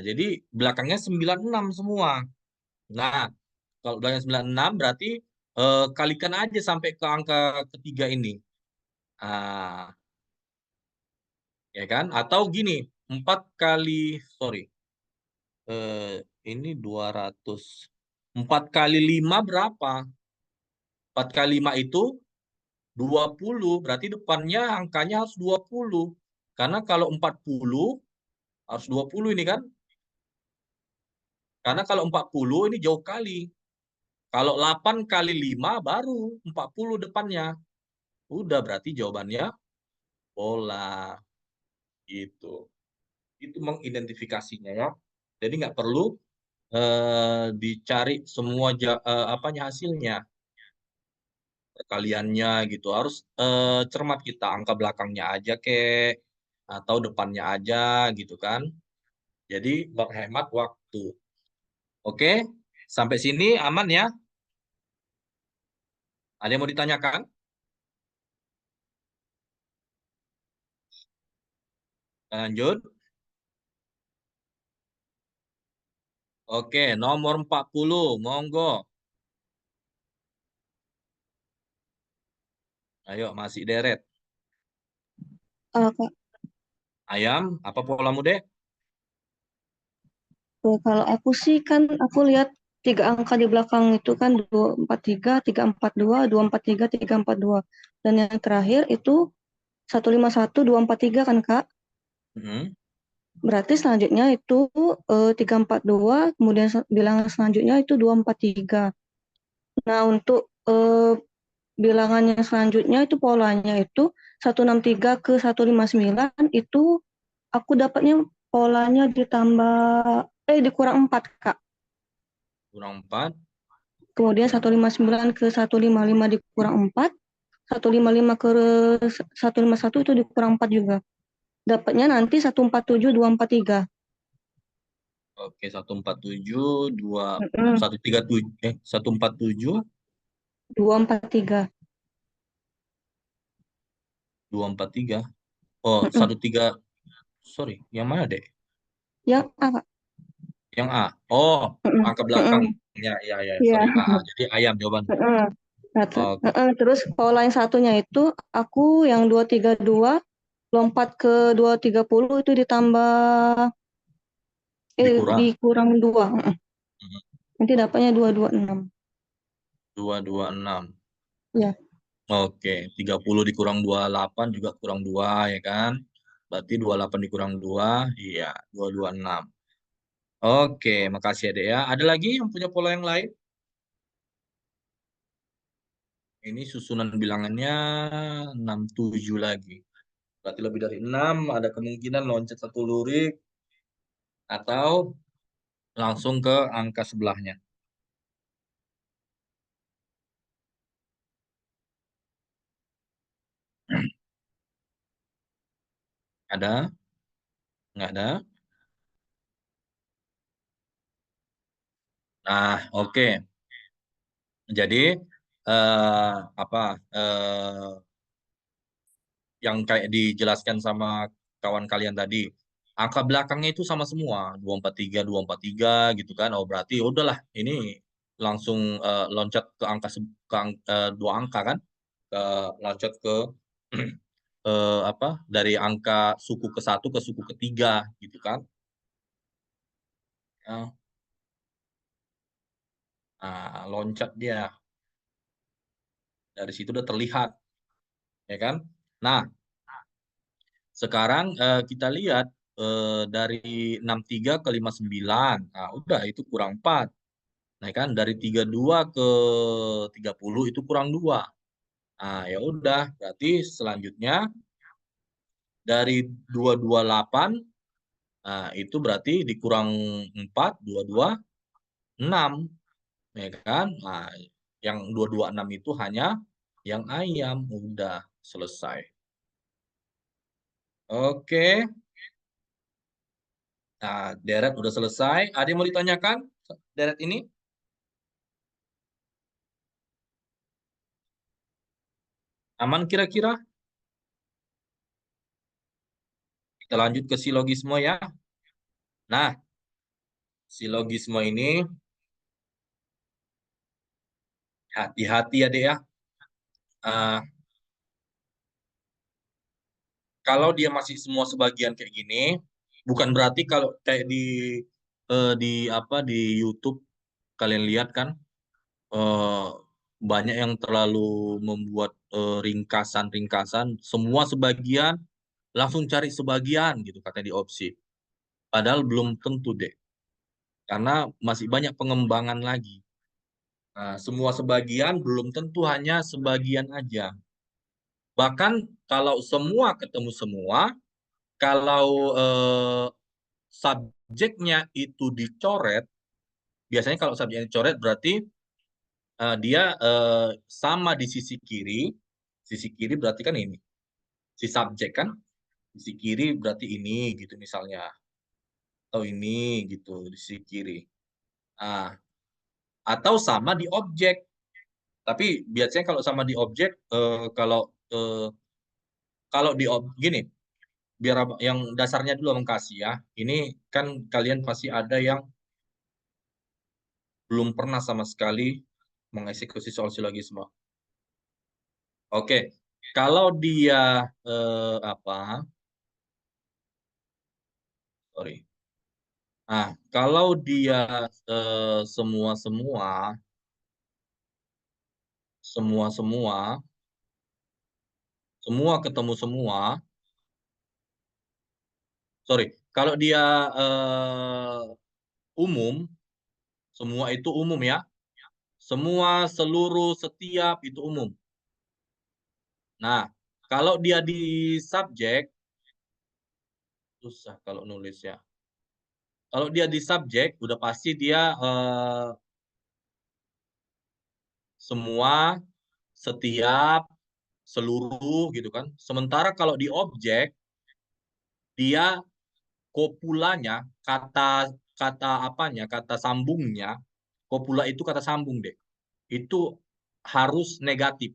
Speaker 1: Jadi belakangnya 96 semua. Nah, kalau belakangnya 96 berarti kalikan aja sampai ke angka ketiga ini. Ya kan? Atau gini, 4 kali, sorry, ini 200. 4 kali 5 berapa? 4 kali 5 itu 20. Berarti depannya angkanya harus 20. Karena kalau 40 harus 20 ini kan. Karena kalau 40 ini jauh kali. Kalau 8 kali 5 baru 40 depannya. Udah berarti jawabannya bola. Gitu. Itu mengidentifikasinya ya. Jadi nggak perlu dicari semua apanya hasilnya. Perkaliannya gitu. Harus cermat kita. Angka belakangnya aja kek. Atau depannya aja gitu kan. Jadi menghemat waktu. Oke, sampai sini aman ya? Ada yang mau ditanyakan? Lanjut. Oke, nomor 40, monggo. Ayo, masih deret.
Speaker 5: Kak,
Speaker 1: Ayam, apa polamu, Dek?
Speaker 5: kalau aku sih kan aku lihat tiga angka di belakang itu kan 243, 342, 243, 342. Dan yang terakhir itu 151, 243 kan Kak?
Speaker 1: Hmm.
Speaker 5: Berarti selanjutnya itu 342, kemudian bilangan selanjutnya itu 243. Nah, untuk bilangan yang selanjutnya itu polanya itu 163 ke 159 itu aku dapatnya polanya dikurang 4 Kak.
Speaker 1: Kurang 4.
Speaker 5: Kemudian 159 ke 155 dikurang 4, 155 ke 151 itu dikurang 4 juga. Dapatnya nanti 147, 243.
Speaker 1: Oke, 147, 2,
Speaker 5: Mm-mm,
Speaker 1: 137, 147,
Speaker 5: 243.
Speaker 1: 243. Oh,
Speaker 5: Mm-mm.
Speaker 1: 13. Sorry, yang mana, Dek?
Speaker 5: Yang A, Kak.
Speaker 1: Yang A. Oh,
Speaker 5: Mm-mm,
Speaker 1: angka
Speaker 5: mm-mm.
Speaker 1: belakangnya. Ya, ya,
Speaker 5: Iya.
Speaker 1: sorry. AA. Jadi ayam jawaban.
Speaker 5: Mm-mm.
Speaker 1: Oh,
Speaker 5: Terus pola yang satunya itu aku yang 232 lompat ke 230 itu
Speaker 1: dikurang.
Speaker 5: dikurang 2.
Speaker 1: Mhm.
Speaker 5: Nanti dapatnya 226.
Speaker 1: 226.
Speaker 5: Ya.
Speaker 1: Oke, 30 dikurang 28 juga kurang 2, ya kan? Berarti 28 dikurang 2, iya, 226. Oke, makasih ya, Dek ya. Ada lagi yang punya pola yang lain? Ini susunan bilangannya 67 lagi. Berarti lebih dari 6, ada kemungkinan loncat satu lurik atau langsung ke angka sebelahnya. Ada? Nggak ada? Nah, oke. Jadi, apa yang kayak dijelaskan sama kawan kalian tadi, angka belakangnya itu sama semua, 243 gitu kan. Oh, berarti ya udahlah, ini langsung loncat ke angka dua angka kan, loncat ke apa dari angka suku ke satu ke suku ketiga gitu kan. Ya. Nah, loncat dia dari situ udah terlihat, ya kan. Nah, sekarang kita lihat dari 63 ke 59. Nah, udah itu kurang 4. Nah, kan dari 32 ke 30 itu kurang 2. Nah, ya udah, berarti selanjutnya dari 228, nah itu berarti dikurang 4, 226, ya kan? Nah, yang 226 itu hanya yang ayam, udah selesai. Oke. Nah, deret udah selesai. Ada yang mau ditanyakan? Deret ini? Aman kira-kira? Kita lanjut ke silogisme ya. Nah, silogisme ini hati-hati ya, Dek ya. Eh, kalau dia masih semua sebagian kayak gini, bukan berarti kalau kayak di apa di YouTube kalian lihat kan eh, banyak yang terlalu membuat ringkasan-ringkasan, semua sebagian langsung cari sebagian gitu katanya di opsi. Padahal belum tentu deh, karena masih banyak pengembangan lagi. Nah, semua sebagian belum tentu hanya sebagian aja. Bahkan kalau semua ketemu semua, kalau subjeknya itu dicoret, biasanya kalau subjeknya dicoret berarti dia sama di sisi kiri berarti kan ini, si subjek kan, sisi kiri berarti ini gitu misalnya. atau ini gitu di sisi kiri. Nah, atau sama di objek. Tapi biasanya kalau sama di objek, kalau di gini, biar yang dasarnya dulu Abang kasih ya. Ini kan kalian pasti ada yang belum pernah sama sekali mengeksekusi soal silogisme. Oke, kalau dia apa? Sorry. Nah, kalau dia semua ketemu semua. Sorry, kalau dia umum, semua itu umum ya. Semua, seluruh, setiap itu umum. Nah, kalau dia di subjek, susah kalau nulis ya. Kalau dia di subjek, udah pasti dia semua, setiap, seluruh gitu kan. Sementara kalau di objek, dia kopulanya, kata sambungnya, kopula itu kata sambung deh. Itu harus negatif.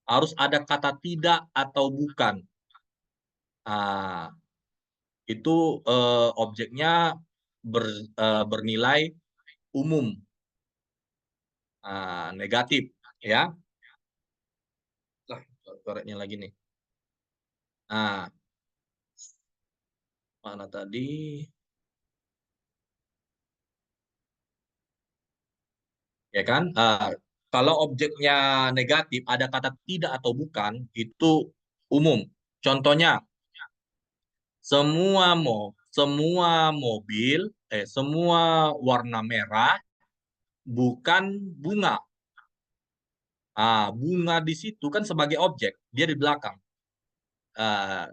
Speaker 1: Harus ada kata tidak atau bukan. Nah, itu objeknya bernilai umum, negatif ya. Coretnya lagi nih. Nah, mana tadi? Ya kan? Kalau objeknya negatif, ada kata tidak atau bukan, itu umum. Contohnya, semua mobil, semua warna merah bukan bunga. Bunga di situ kan sebagai objek, dia di belakang.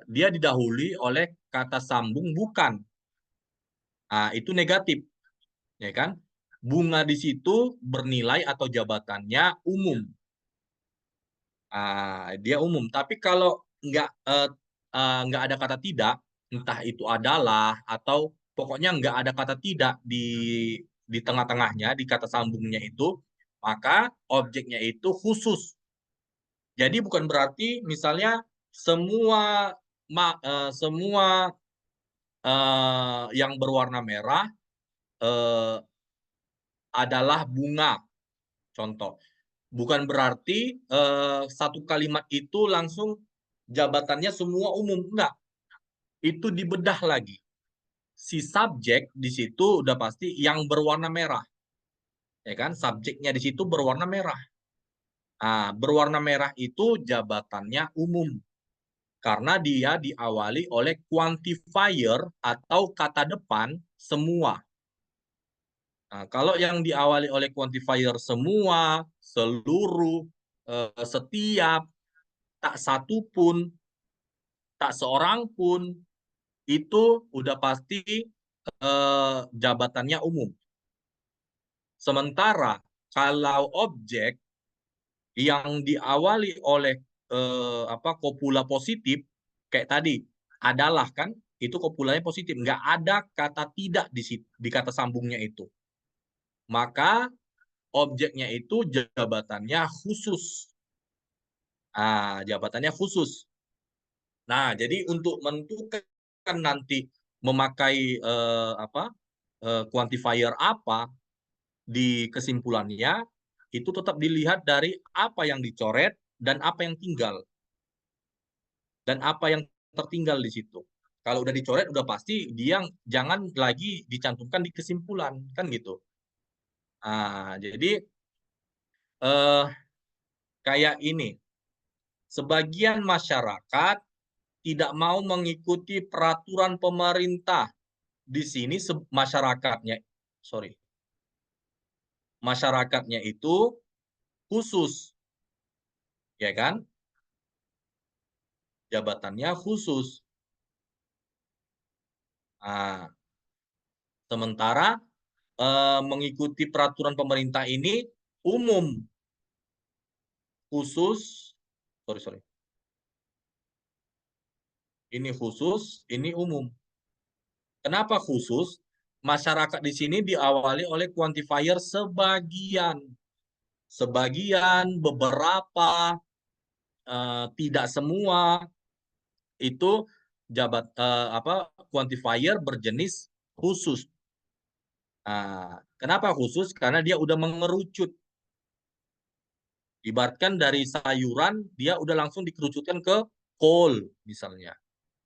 Speaker 1: Dia didahului oleh kata sambung bukan. Itu negatif, ya kan? Bunga di situ bernilai atau jabatannya umum. Dia umum. Tapi kalau nggak ada kata tidak, entah itu adalah atau pokoknya nggak ada kata tidak di tengah-tengahnya, di kata sambungnya itu, maka objeknya itu khusus. Jadi bukan berarti misalnya semua yang berwarna merah eh, adalah bunga. Contoh. Bukan berarti satu kalimat itu langsung jabatannya semua umum. Enggak. Itu dibedah lagi. Si subjek di situ udah pasti yang berwarna merah. Ya kan? Subjeknya di situ berwarna merah. Berwarna merah itu jabatannya umum. Karena dia diawali oleh quantifier atau kata depan semua. Kalau yang diawali oleh quantifier semua, seluruh, setiap, tak satu pun, tak seorang pun, itu udah pasti jabatannya umum. Sementara kalau objek yang diawali oleh kopula positif, kayak tadi, adalah kan, itu kopulanya positif. Nggak ada kata tidak di kata sambungnya itu. Maka objeknya itu jabatannya khusus. Jabatannya khusus. Nah, jadi untuk menentukan nanti memakai quantifier apa di kesimpulannya, itu tetap dilihat dari apa yang dicoret dan apa yang tinggal. Dan apa yang tertinggal di situ. Kalau udah dicoret, udah pasti dia jangan lagi dicantumkan di kesimpulan, kan gitu. Jadi kayak ini, sebagian masyarakat tidak mau mengikuti peraturan pemerintah. Di sini masyarakatnya itu khusus, ya kan? Jabatannya khusus. Sementara mengikuti peraturan pemerintah ini umum, khusus, sorry. Ini khusus, ini umum. Kenapa khusus? Masyarakat di sini diawali oleh quantifier sebagian. Sebagian, beberapa, tidak semua. Itu quantifier berjenis khusus. Kenapa khusus? Karena dia udah mengerucut. Ibaratkan dari sayuran, dia udah langsung dikerucutkan ke kol misalnya.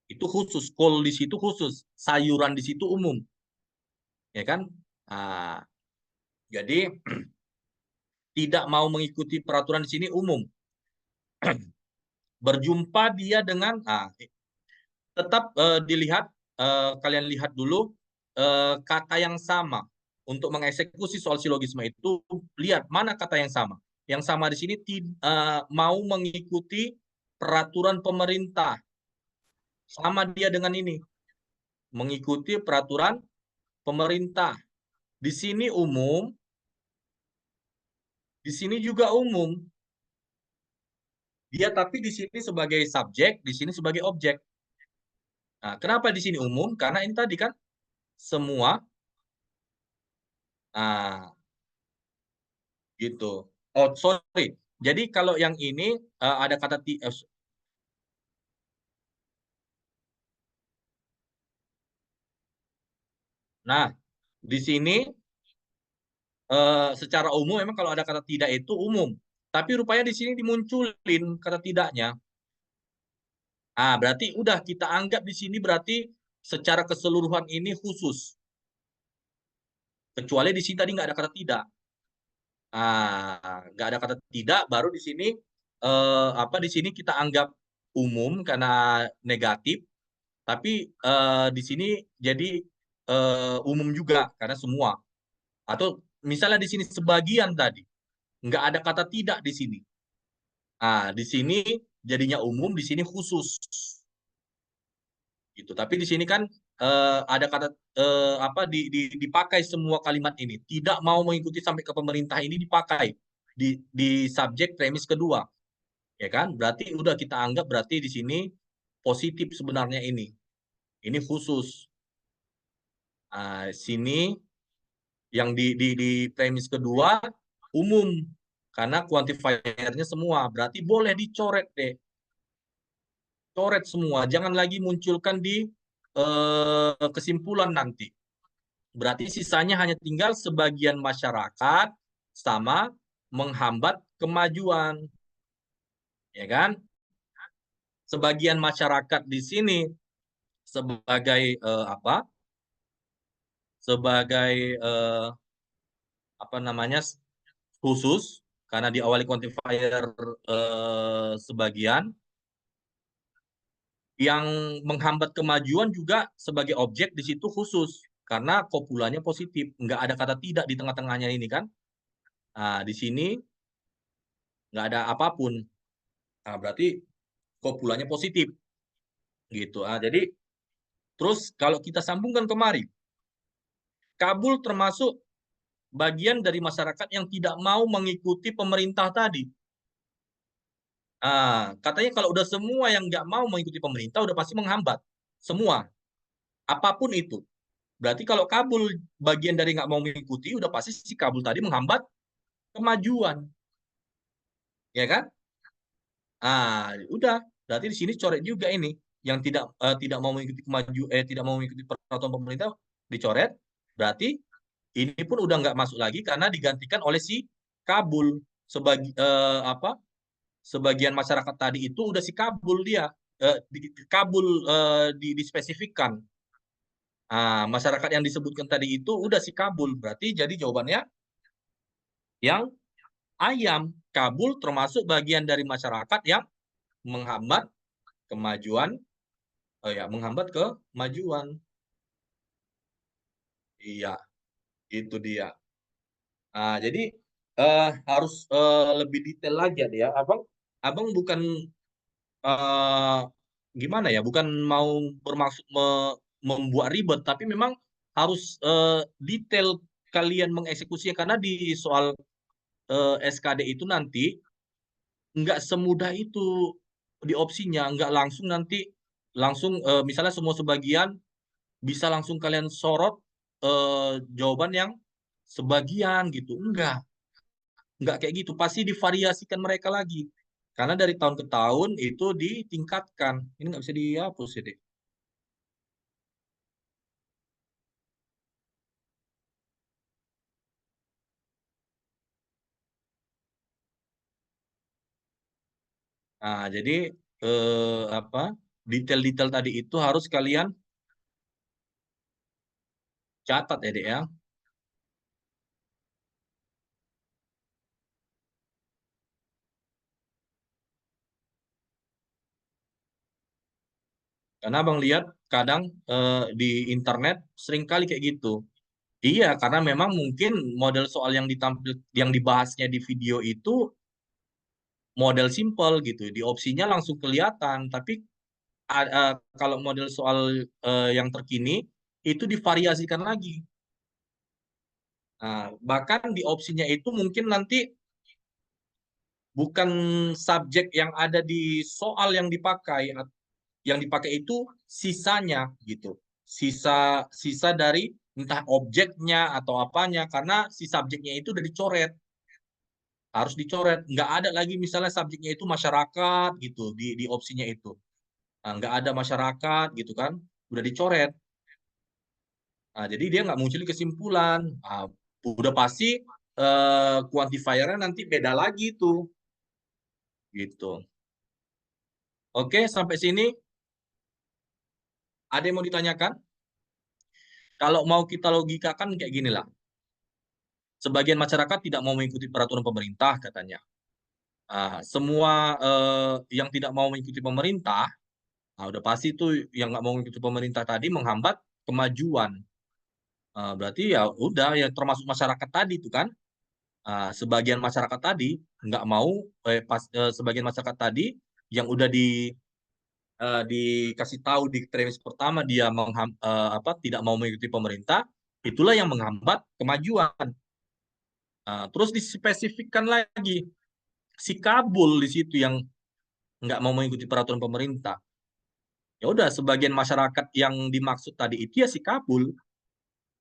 Speaker 1: Itu khusus, kol di situ khusus, sayuran di situ umum. Ya kan? Jadi tidak mau mengikuti peraturan di sini umum. Berjumpa dia dengan tetap dilihat, kalian lihat dulu kata yang sama. Untuk mengeksekusi soal silogisme itu, lihat mana kata yang sama. Yang sama di sini mau mengikuti peraturan pemerintah. Sama dia dengan ini. Mengikuti peraturan pemerintah. Di sini umum, di sini juga umum. Dia tapi di sini sebagai subjek, di sini sebagai objek. Nah, kenapa di sini umum? Karena ini tadi kan semua. Gitu. Oh, sorry. Jadi kalau yang ini ada kata Nah, di sini secara umum memang kalau ada kata tidak itu umum. Tapi rupanya di sini dimunculin kata tidaknya. Berarti udah kita anggap di sini berarti secara keseluruhan ini khusus. Kecuali di sini tadi nggak ada kata tidak. Nggak ada kata tidak, baru di sini di sini kita anggap umum karena negatif, tapi di sini jadi umum juga karena semua. Atau misalnya di sini sebagian tadi nggak ada kata tidak di sini. Di sini jadinya umum, di sini khusus. Gitu. Tapi di sini kan ada kata dipakai semua kalimat ini. Tidak mau mengikuti sampai ke pemerintah ini dipakai di subjek premis kedua. Ya kan? Berarti udah kita anggap berarti di sini positif sebenarnya ini. Ini khusus. Sini yang di premis kedua umum karena quantifiernya semua. Berarti boleh dicoret deh. Coret semua, jangan lagi munculkan di kesimpulan nanti. Berarti sisanya hanya tinggal sebagian masyarakat sama menghambat kemajuan. Ya kan? Sebagian masyarakat di sini sebagai Sebagai khusus karena diawali quantifier sebagian. Yang menghambat kemajuan juga sebagai objek di situ khusus karena kopulanya positif, nggak ada kata tidak di tengah-tengahnya ini kan. Di sini nggak ada apapun. Berarti kopulanya positif gitu. Jadi terus kalau kita sambungkan kemari, Kabul termasuk bagian dari masyarakat yang tidak mau mengikuti pemerintah tadi. Katanya kalau udah semua yang nggak mau mengikuti pemerintah udah pasti menghambat semua, apapun itu. Berarti kalau Kabul bagian dari nggak mau mengikuti, udah pasti si Kabul tadi menghambat kemajuan, ya kan? Udah. Berarti di sini coret juga ini yang tidak mau mengikuti tidak mau mengikuti peraturan pemerintah dicoret. Berarti ini pun udah nggak masuk lagi karena digantikan oleh si Kabul sebagian masyarakat tadi itu udah si Kabul dia Kabul dispesifikkan. Masyarakat yang disebutkan tadi itu udah si Kabul. Berarti jadi jawabannya yang ayam. Kabul termasuk bagian dari masyarakat yang menghambat kemajuan. Menghambat kemajuan. Iya, itu dia. Jadi harus lebih detail lagi ya. Abang bukan gimana ya? Bukan mau bermaksud membuat ribet, tapi memang harus detail kalian mengeksekusinya karena di soal SKD itu nanti nggak semudah itu di opsinya, nggak langsung nanti misalnya semua sebagian bisa langsung kalian sorot jawaban yang sebagian gitu. Enggak kayak gitu. Pasti divariasikan mereka lagi. Karena dari tahun ke tahun itu ditingkatkan. Ini nggak bisa dihapus ya, Dek. Nah, jadi apa detail-detail tadi itu harus kalian catat ya, Dek ya. Karena Abang lihat kadang di internet sering kali kayak gitu. Iya, karena memang mungkin model soal yang dibahasnya di video itu model simple gitu. Di opsinya langsung kelihatan, tapi kalau model soal yang terkini itu divariasikan lagi. Nah, bahkan di opsinya itu mungkin nanti bukan subjek yang ada di soal yang dipakai itu sisanya gitu. Sisa dari entah objeknya atau apanya karena si subjeknya itu udah dicoret. Harus dicoret. Nggak ada lagi misalnya subjeknya itu masyarakat gitu di opsinya itu. Nah, nggak ada masyarakat gitu kan. Udah dicoret. Nah, jadi dia nggak muncul di kesimpulan. Nah, udah pasti quantifiernya nanti beda lagi tuh. Gitu. Oke, sampai sini ada yang mau ditanyakan? Kalau mau kita logikakan kayak gini lah. Sebagian masyarakat tidak mau mengikuti peraturan pemerintah katanya. Semua yang tidak mau mengikuti pemerintah, udah pasti itu yang nggak mau mengikuti pemerintah tadi menghambat kemajuan. Berarti ya udah ya termasuk masyarakat tadi itu kan. Sebagian masyarakat tadi nggak mau sebagian masyarakat tadi yang udah dikasih tahu di premis pertama dia tidak mau mengikuti pemerintah, itulah yang menghambat kemajuan. Terus dispesifikkan lagi si Kabul di situ yang nggak mau mengikuti peraturan pemerintah. Ya udah sebagian masyarakat yang dimaksud tadi itu ya si Kabul.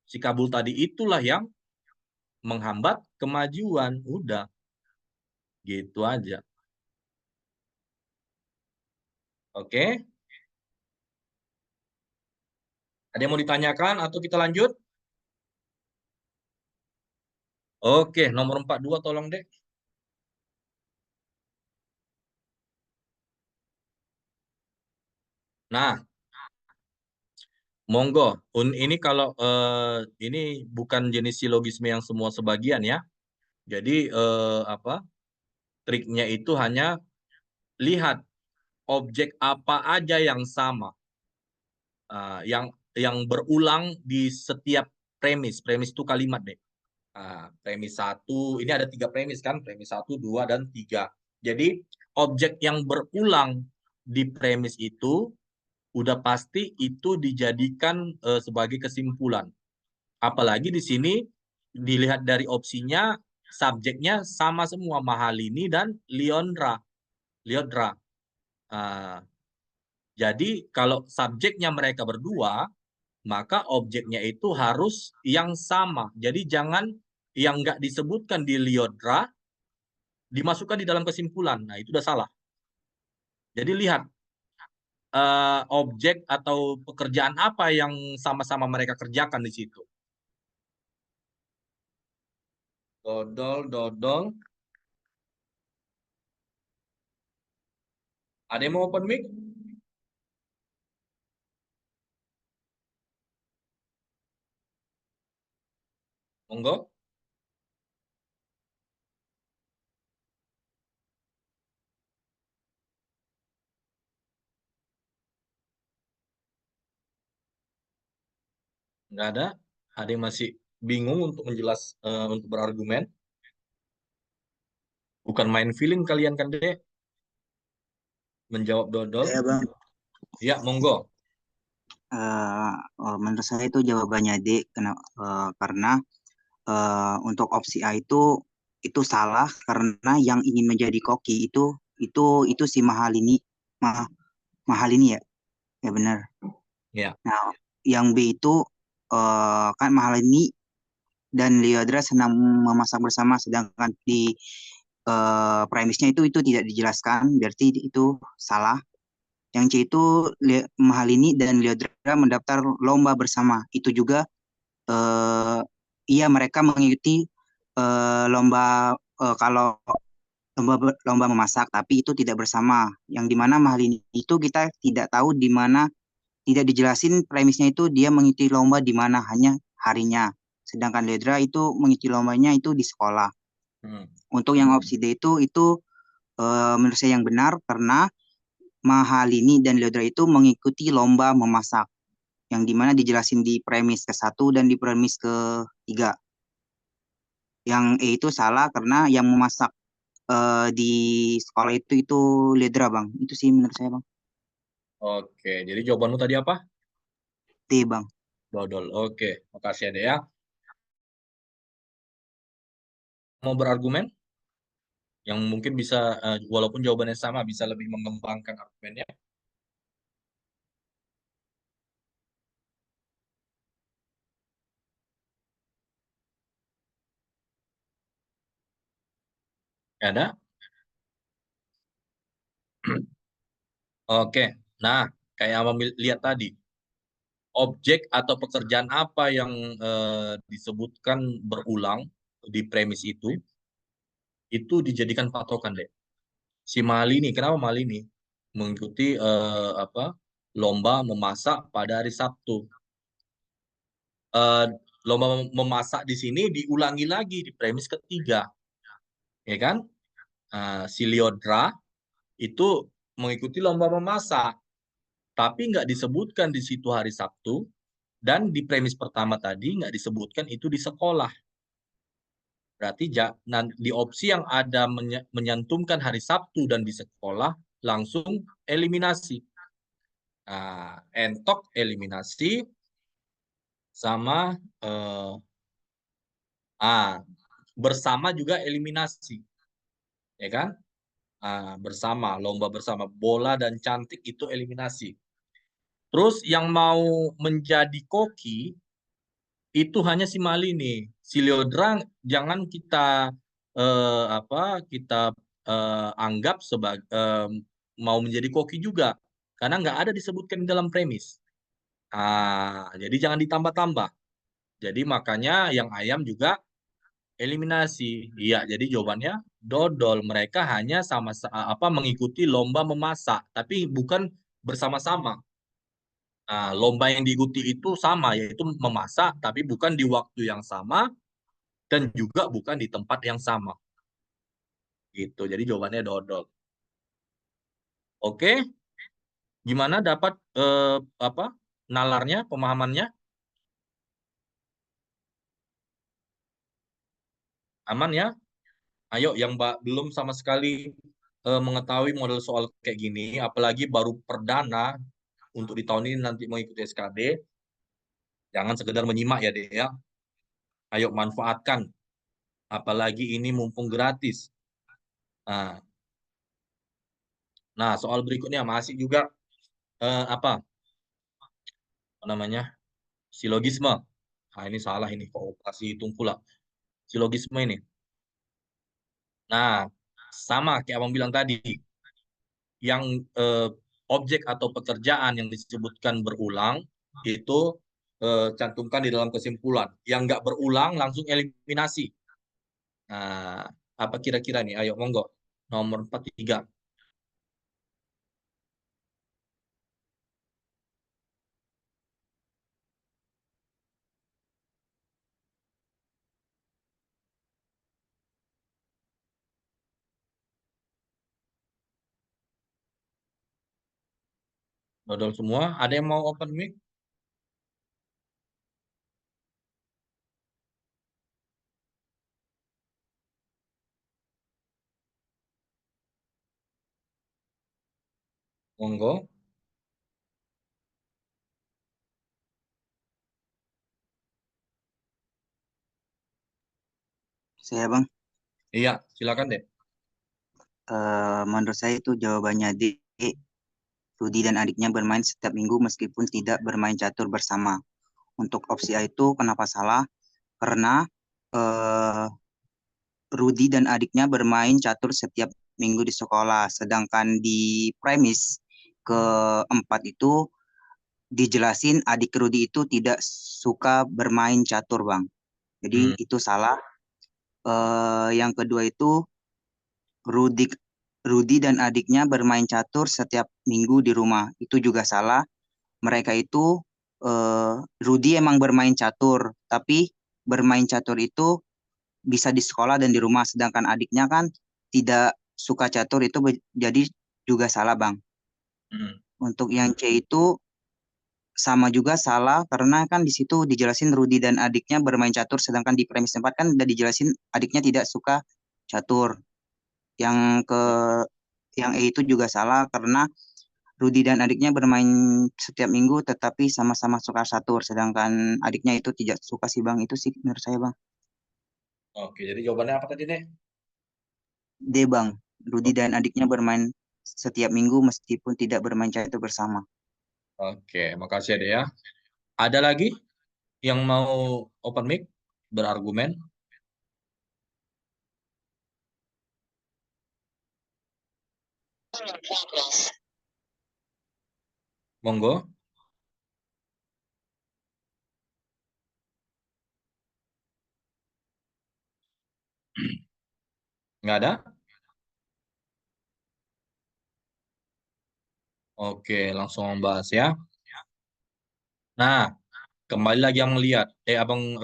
Speaker 1: Si Kabul tadi itulah yang menghambat kemajuan. Udah gitu aja. Oke. Ada yang mau ditanyakan atau kita lanjut? Oke, nomor 42 tolong deh. Nah, monggo. Ini kalau ini bukan jenis silogisme yang semua sebagian ya. Jadi triknya itu hanya lihat objek apa aja yang sama, yang berulang di setiap premis. Premis itu kalimat deh. Premis 1, ini ada 3 premis kan, premis 1, 2, dan 3. Jadi objek yang berulang di premis itu udah pasti itu dijadikan sebagai kesimpulan. Apalagi di sini dilihat dari opsinya, subjeknya sama semua, Mahalini dan Liodra. Jadi kalau subjeknya mereka berdua, maka objeknya itu harus yang sama. Jadi jangan yang nggak disebutkan di Liodra dimasukkan di dalam kesimpulan. Nah, itu udah salah. Jadi lihat objek atau pekerjaan apa yang sama-sama mereka kerjakan di situ. Dodol. Ada yang mau open mic? Monggo. Nggak ada. Ada yang masih bingung untuk untuk berargumen. Bukan main feeling kalian kan, Dek? Menjawab dodol.
Speaker 2: Ya Bang,
Speaker 1: Ya, monggo.
Speaker 2: menurut saya itu jawabannya D, karena untuk opsi A itu salah karena yang ingin menjadi koki itu si Mahalini, Mahalini ya, ya benar.
Speaker 1: Ya.
Speaker 2: Nah, yang B itu kan Mahalini dan Liodra senang memasak bersama, sedangkan di premisnya itu tidak dijelaskan, berarti itu salah. Yang C itu Mahalini dan Liodra mendaftar lomba bersama, itu juga iya mereka mengikuti lomba kalau lomba memasak, tapi itu tidak bersama. Yang dimana Mahalini itu kita tidak tahu di mana, tidak dijelasin premisnya itu dia mengikuti lomba di mana, hanya harinya. Sedangkan Ledra itu mengikuti lombanya itu di sekolah.
Speaker 1: Hmm.
Speaker 2: Untuk yang opsi D itu menurut saya yang benar karena Mahalini dan Ledra itu mengikuti lomba memasak. Yang dimana dijelasin di premis ke-1 dan di premis ke-3. Yang E itu salah karena yang memasak di sekolah itu Ledra bang. Itu sih menurut saya bang.
Speaker 1: Oke, jadi jawabanmu tadi apa?
Speaker 2: D bang.
Speaker 1: Dodol. Oke, makasih ya, Dek ya. Mau berargumen? Yang mungkin bisa, walaupun jawabannya sama, bisa lebih mengembangkan argumennya. Ada? Oke, nah kayak Abang lihat tadi, objek atau pekerjaan apa yang disebutkan berulang di premis itu dijadikan patokan deh. Si Malini, kenapa Malini mengikuti lomba memasak pada hari Sabtu? Lomba memasak di sini diulangi lagi di premis ketiga, ya kan? Si Liodra itu mengikuti lomba memasak, tapi nggak disebutkan di situ hari Sabtu, dan di premis pertama tadi nggak disebutkan itu di sekolah. Berarti di opsi yang ada menyantumkan hari Sabtu dan di sekolah, langsung eliminasi. Nah, entok eliminasi sama bersama juga eliminasi. Ya kan? Bersama, lomba bersama, bola dan cantik itu eliminasi. Terus yang mau menjadi koki itu hanya si Mali nih. Si Leodra jangan kita anggap sebagai mau menjadi koki juga, karena nggak ada disebutkan di dalam premis. Jadi jangan ditambah-tambah. Jadi makanya yang ayam juga eliminasi. Iya, jadi jawabannya dodol. Mereka hanya mengikuti lomba memasak, tapi bukan bersama-sama. Lomba yang diikuti itu sama, yaitu memasak, tapi bukan di waktu yang sama dan juga bukan di tempat yang sama. Gitu. Jadi jawabannya dodol. Oke, gimana dapat nalarnya, pemahamannya? Aman ya? Ayo yang belum sama sekali mengetahui model soal kayak gini, apalagi baru perdana untuk di tahun ini nanti mengikuti SKD, jangan sekedar menyimak ya, Dek ya. Ayo manfaatkan, apalagi ini mumpung gratis. Nah, soal berikutnya masih juga apa namanya? Silogisme. Ini salah ini, kok operasi hitung pula. Silogisme ini. Nah, sama kayak Abang bilang tadi, yang objek atau pekerjaan yang disebutkan berulang itu cantumkan di dalam kesimpulan. Yang nggak berulang langsung eliminasi. Nah, apa kira-kira nih? Ayo, monggo. Nomor 43. Dodol semua. Ada yang mau open mic? Monggo.
Speaker 2: Saya bang,
Speaker 1: Iya, silakan deh.
Speaker 2: menurut saya itu jawabannya D. Rudi dan adiknya bermain setiap minggu meskipun tidak bermain catur bersama. Untuk opsi A itu kenapa salah? Karena eh, Rudi dan adiknya bermain catur setiap minggu di sekolah, sedangkan di premis keempat itu dijelasin adik Rudi itu tidak suka bermain catur, Bang. Jadi itu salah. Yang kedua itu Rudi Rudi dan adiknya bermain catur setiap minggu di rumah. Itu juga salah. Mereka itu Rudi emang bermain catur, tapi bermain catur itu bisa di sekolah dan di rumah, sedangkan adiknya kan tidak suka catur itu jadi juga salah, Bang. Untuk yang C itu sama juga salah karena kan di situ dijelasin Rudi dan adiknya bermain catur, sedangkan di premis tempat kan udah dijelasin adiknya tidak suka catur. Yang ke yang E itu juga salah karena Rudi dan adiknya bermain setiap minggu tetapi sama-sama suka catur, sedangkan adiknya itu tidak suka sih, Bang. Itu sih menurut saya, Bang.
Speaker 1: Oke, jadi jawabannya apa tadi, Nek?
Speaker 2: D, Bang. Rudi dan adiknya bermain setiap minggu meskipun tidak bermain catur bersama.
Speaker 1: Oke, makasih ya, Dek ya. Ada lagi yang mau open mic berargumen? Monggo. Nggak ada? Oke, langsung membahas ya. Nah, kembali lagi yang melihat. Abang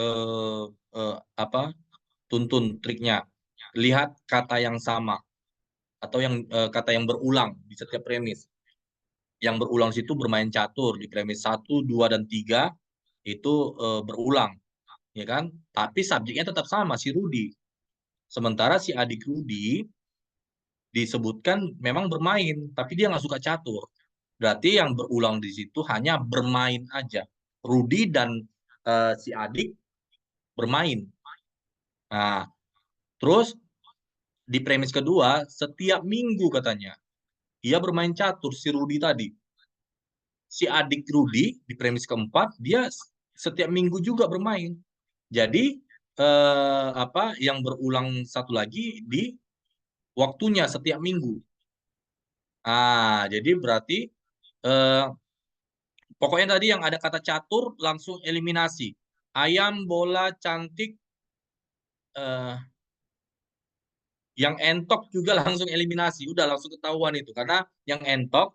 Speaker 1: apa? Tuntun triknya. Lihat kata yang sama atau yang kata yang berulang di setiap premis. Yang berulang situ bermain catur di premis 1, 2, dan 3 itu berulang, ya kan? Tapi subjeknya tetap sama, si Rudi. Sementara si adik Rudi disebutkan memang bermain, tapi dia nggak suka catur. Berarti yang berulang di situ hanya bermain aja. Rudi dan si adik bermain. Nah, terus di premis kedua, setiap minggu katanya, dia bermain catur, si Rudi tadi. Si adik Rudi di premis keempat, dia setiap minggu juga bermain. Jadi, apa yang berulang satu lagi di waktunya setiap minggu. Jadi berarti pokoknya tadi yang ada kata catur langsung eliminasi. Ayam, bola, cantik, yang entok juga langsung eliminasi. Udah langsung ketahuan itu. Karena yang entok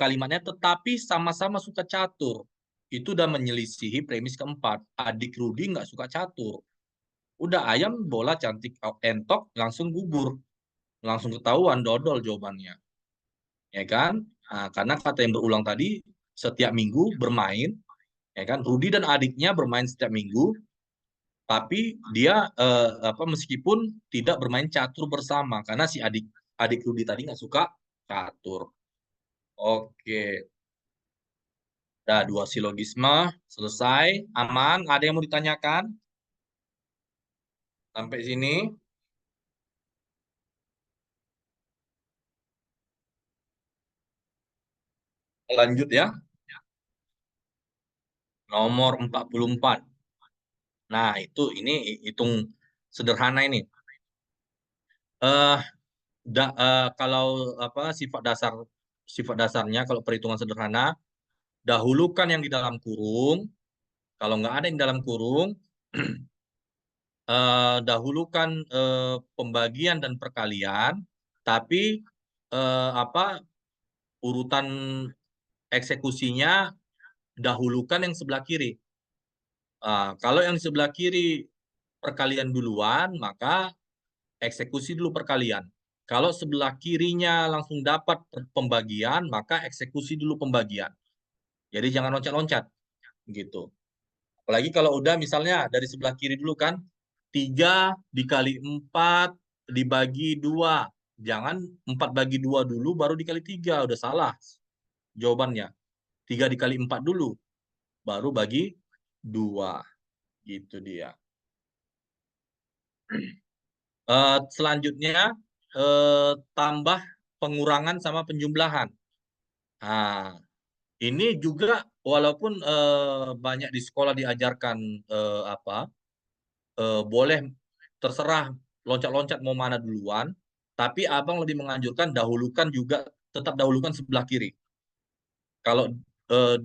Speaker 1: kalimatnya tetapi sama-sama suka catur. Itu udah menyelisihi premis keempat. Adik Rudi nggak suka catur. Udah ayam, bola, cantik, entok langsung gugur. Langsung ketahuan dodol jawabannya. Ya kan? Nah, karena kata yang berulang tadi setiap minggu bermain, ya kan? Rudi dan adiknya bermain setiap minggu, tapi dia apa meskipun tidak bermain catur bersama karena si adik Rudi tadi nggak suka catur. Oke, udah 2 silogisme selesai, aman. Ada yang mau ditanyakan sampai sini? Lanjut ya. Nomor 44. Nah, ini hitung sederhana ini. Kalau apa sifat dasarnya kalau perhitungan sederhana, dahulukan yang di dalam kurung. Kalau nggak ada yang dalam kurung, dahulukan pembagian dan perkalian, tapi apa urutan eksekusinya dahulukan yang sebelah kiri. Kalau yang sebelah kiri perkalian duluan, maka eksekusi dulu perkalian. Kalau sebelah kirinya langsung dapat pembagian, maka eksekusi dulu pembagian. Jadi jangan loncat-loncat gitu. Apalagi kalau udah misalnya dari sebelah kiri dulu kan, 3 dikali 4 dibagi 2. Jangan 4 bagi 2 dulu baru dikali 3. Udah salah jawabannya. 3 dikali 4 dulu, baru bagi 2. Gitu dia. Selanjutnya tambah pengurangan sama penjumlahan. Nah, ini juga walaupun banyak di sekolah diajarkan boleh terserah loncat-loncat mau mana duluan, tapi abang lebih menganjurkan tetap dahulukan sebelah kiri. Kalau eh,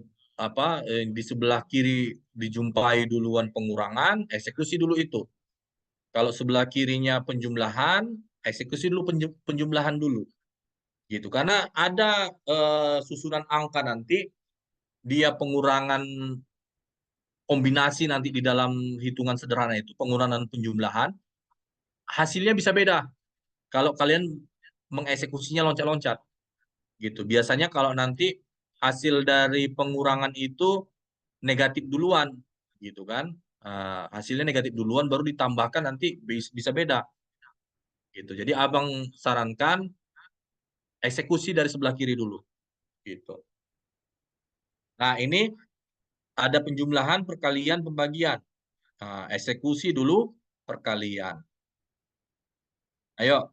Speaker 1: di sebelah kiri dijumpai duluan pengurangan, eksekusi dulu itu. Kalau sebelah kirinya penjumlahan, eksekusi dulu penjumlahan dulu. Gitu. Karena ada susunan angka nanti dia pengurangan kombinasi nanti di dalam hitungan sederhana itu, pengurangan penjumlahan, hasilnya bisa beda kalau kalian mengeksekusinya loncat-loncat gitu. Biasanya kalau nanti hasil dari pengurangan itu negatif duluan gitu kan. Hasilnya negatif duluan baru ditambahkan nanti bisa beda gitu. Jadi abang sarankan eksekusi dari sebelah kiri dulu gitu. Nah, ini ada penjumlahan, perkalian, pembagian. Eksekusi dulu, perkalian. Ayo,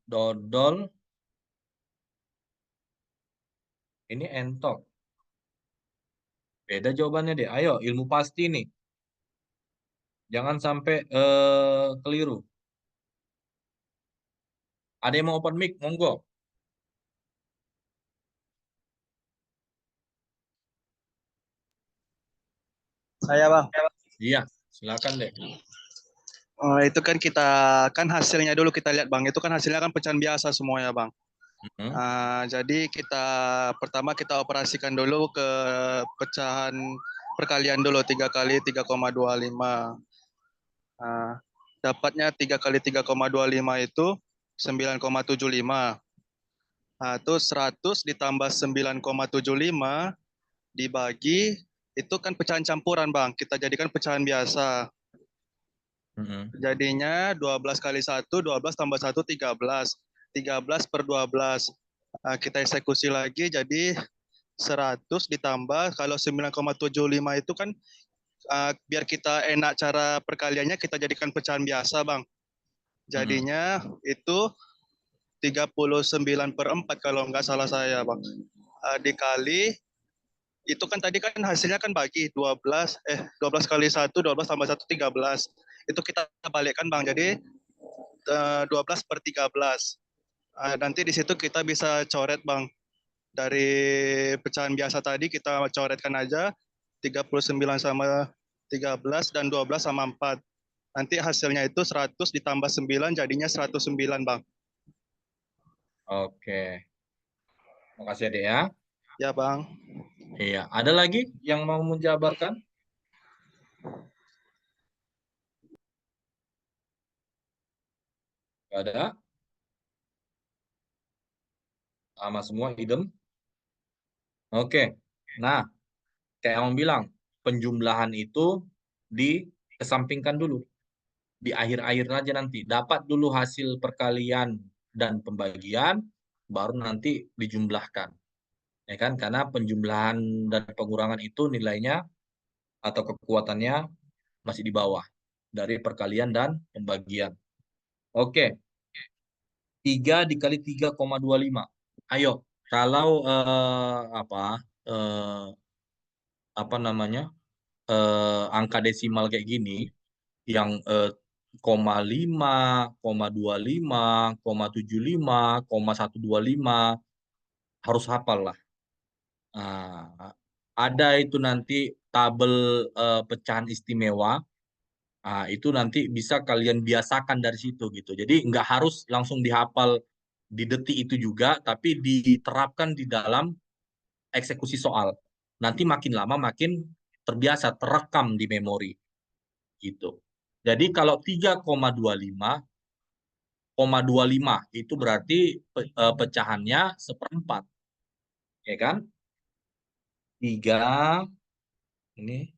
Speaker 1: dodol. Ini entok. Beda jawabannya deh. Ayo, ilmu pasti nih. Jangan sampai keliru. Ada yang mau open mic? Monggo.
Speaker 3: Saya bang.
Speaker 1: Iya, silakan deh.
Speaker 3: Itu kan kita hasilnya dulu kita lihat bang. Itu kan hasilnya kan pecahan biasa semuanya bang. Jadi pertama kita operasikan dulu ke pecahan perkalian dulu 3 kali 3,25. Dapatnya 3 kali 3,25 itu 9,75. Itu 100 ditambah 9,75 dibagi, itu kan pecahan campuran bang. Kita jadikan pecahan biasa. Jadinya 12 kali 1, 12 tambah 1, 13. 13 per 12. Kita eksekusi lagi, jadi 100 ditambah, kalau 9,75 itu kan biar kita enak cara perkaliannya, kita jadikan pecahan biasa bang. Jadinya itu 39 per 4 kalau nggak salah saya bang. Dikali, itu kan tadi kan hasilnya kan bagi 12 kali 1, 12 tambah 1, 13. Itu kita balikkan bang, jadi 12 per 13. Nanti di situ kita bisa coret bang. Dari pecahan biasa tadi kita coretkan aja 39 sama 13 dan 12 sama 4. Nanti hasilnya itu 100 ditambah 9 jadinya 109 bang.
Speaker 1: Oke. Makasih adik ya.
Speaker 3: Ya bang.
Speaker 1: Iya. Ada lagi yang mau menjabarkan? Gak ada? Sama semua idem? Oke. Nah, kayak yang bilang, penjumlahan itu dikesampingkan dulu. Di akhir-akhir aja nanti. Dapat dulu hasil perkalian dan pembagian, baru nanti dijumlahkan. Ya kan? Karena penjumlahan dan pengurangan itu nilainya atau kekuatannya masih di bawah dari perkalian dan pembagian. Oke. 3 dikali 3,25. Ayo, kalau apa namanya? Angka desimal kayak gini yang 0,5, 0,25, 0,75, 125 harus hafal lah. Nah, ada itu nanti tabel pecahan istimewa. Nah, itu nanti bisa kalian biasakan dari situ gitu. Jadi nggak harus langsung dihafal di detik itu juga, tapi diterapkan di dalam eksekusi soal. Nanti makin lama makin terbiasa, terekam di memori gitu. Jadi kalau 3,25 itu berarti pecahannya seperempat. Ya kan? 3 ini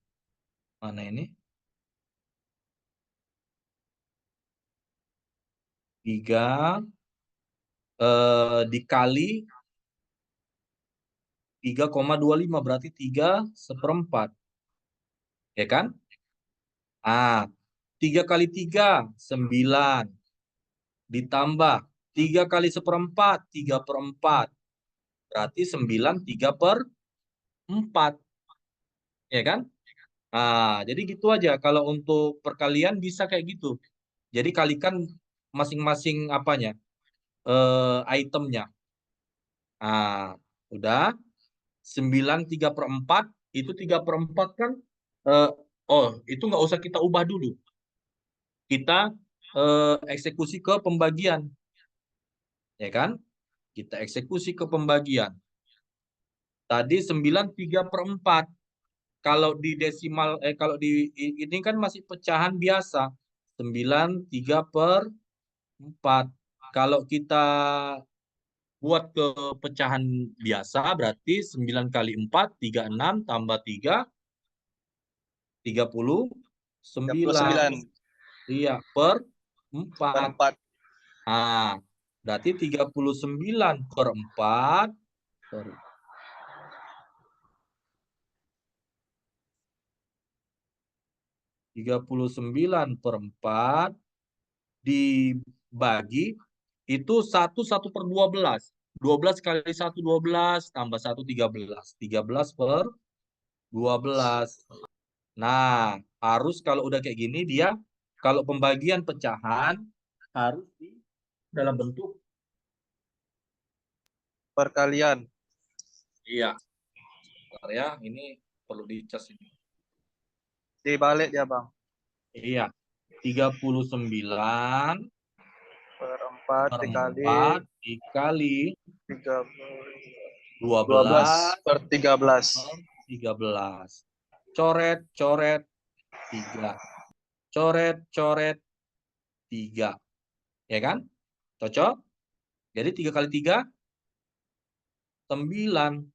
Speaker 1: mana ini? 3 dikali 3,25 berarti 3 seperempat. Ya kan? 3 kali 3, 9. Ditambah 3 kali seperempat, 3 per 4. berarti 9 3/4, ya kan? Nah, jadi gitu aja. Kalau untuk perkalian bisa kayak gitu. Jadi kalikan masing-masing apanya, itemnya. Nah, udah 9 3/4 itu 3/4 kan, oh itu nggak usah kita ubah dulu. Kita eksekusi ke pembagian, ya kan? Kita eksekusi ke pembagian. Tadi 9 3/4. Kalau di desimal, kalau di ini kan masih pecahan biasa. 9 3/4. Kalau kita buat ke pecahan biasa, berarti 9 kali 4, 36, tambah 3, 39.
Speaker 3: 39
Speaker 1: Iya, per
Speaker 3: per
Speaker 1: 4.
Speaker 3: 4.
Speaker 1: Nah, berarti 39/4. Sorry. 39/4 dibagi itu 1/12. 12 kali 1 12, tambah 1 13. 13/12. Nah, harus kalau udah kayak gini dia kalau pembagian pecahan harus di dalam bentuk,
Speaker 3: Perkalian.
Speaker 1: iya. Bentar ya, ini perlu dicas ini.
Speaker 3: Dibalik ya bang.
Speaker 1: Iya. 39
Speaker 3: Per 4
Speaker 1: per
Speaker 3: dikali
Speaker 1: 4 dikali
Speaker 3: 12
Speaker 1: 12
Speaker 3: per 13.
Speaker 1: per 13. Coret, coret, 3. Coret, coret, 3. Ya kan? Cocok? Jadi 3 kali 3, 9.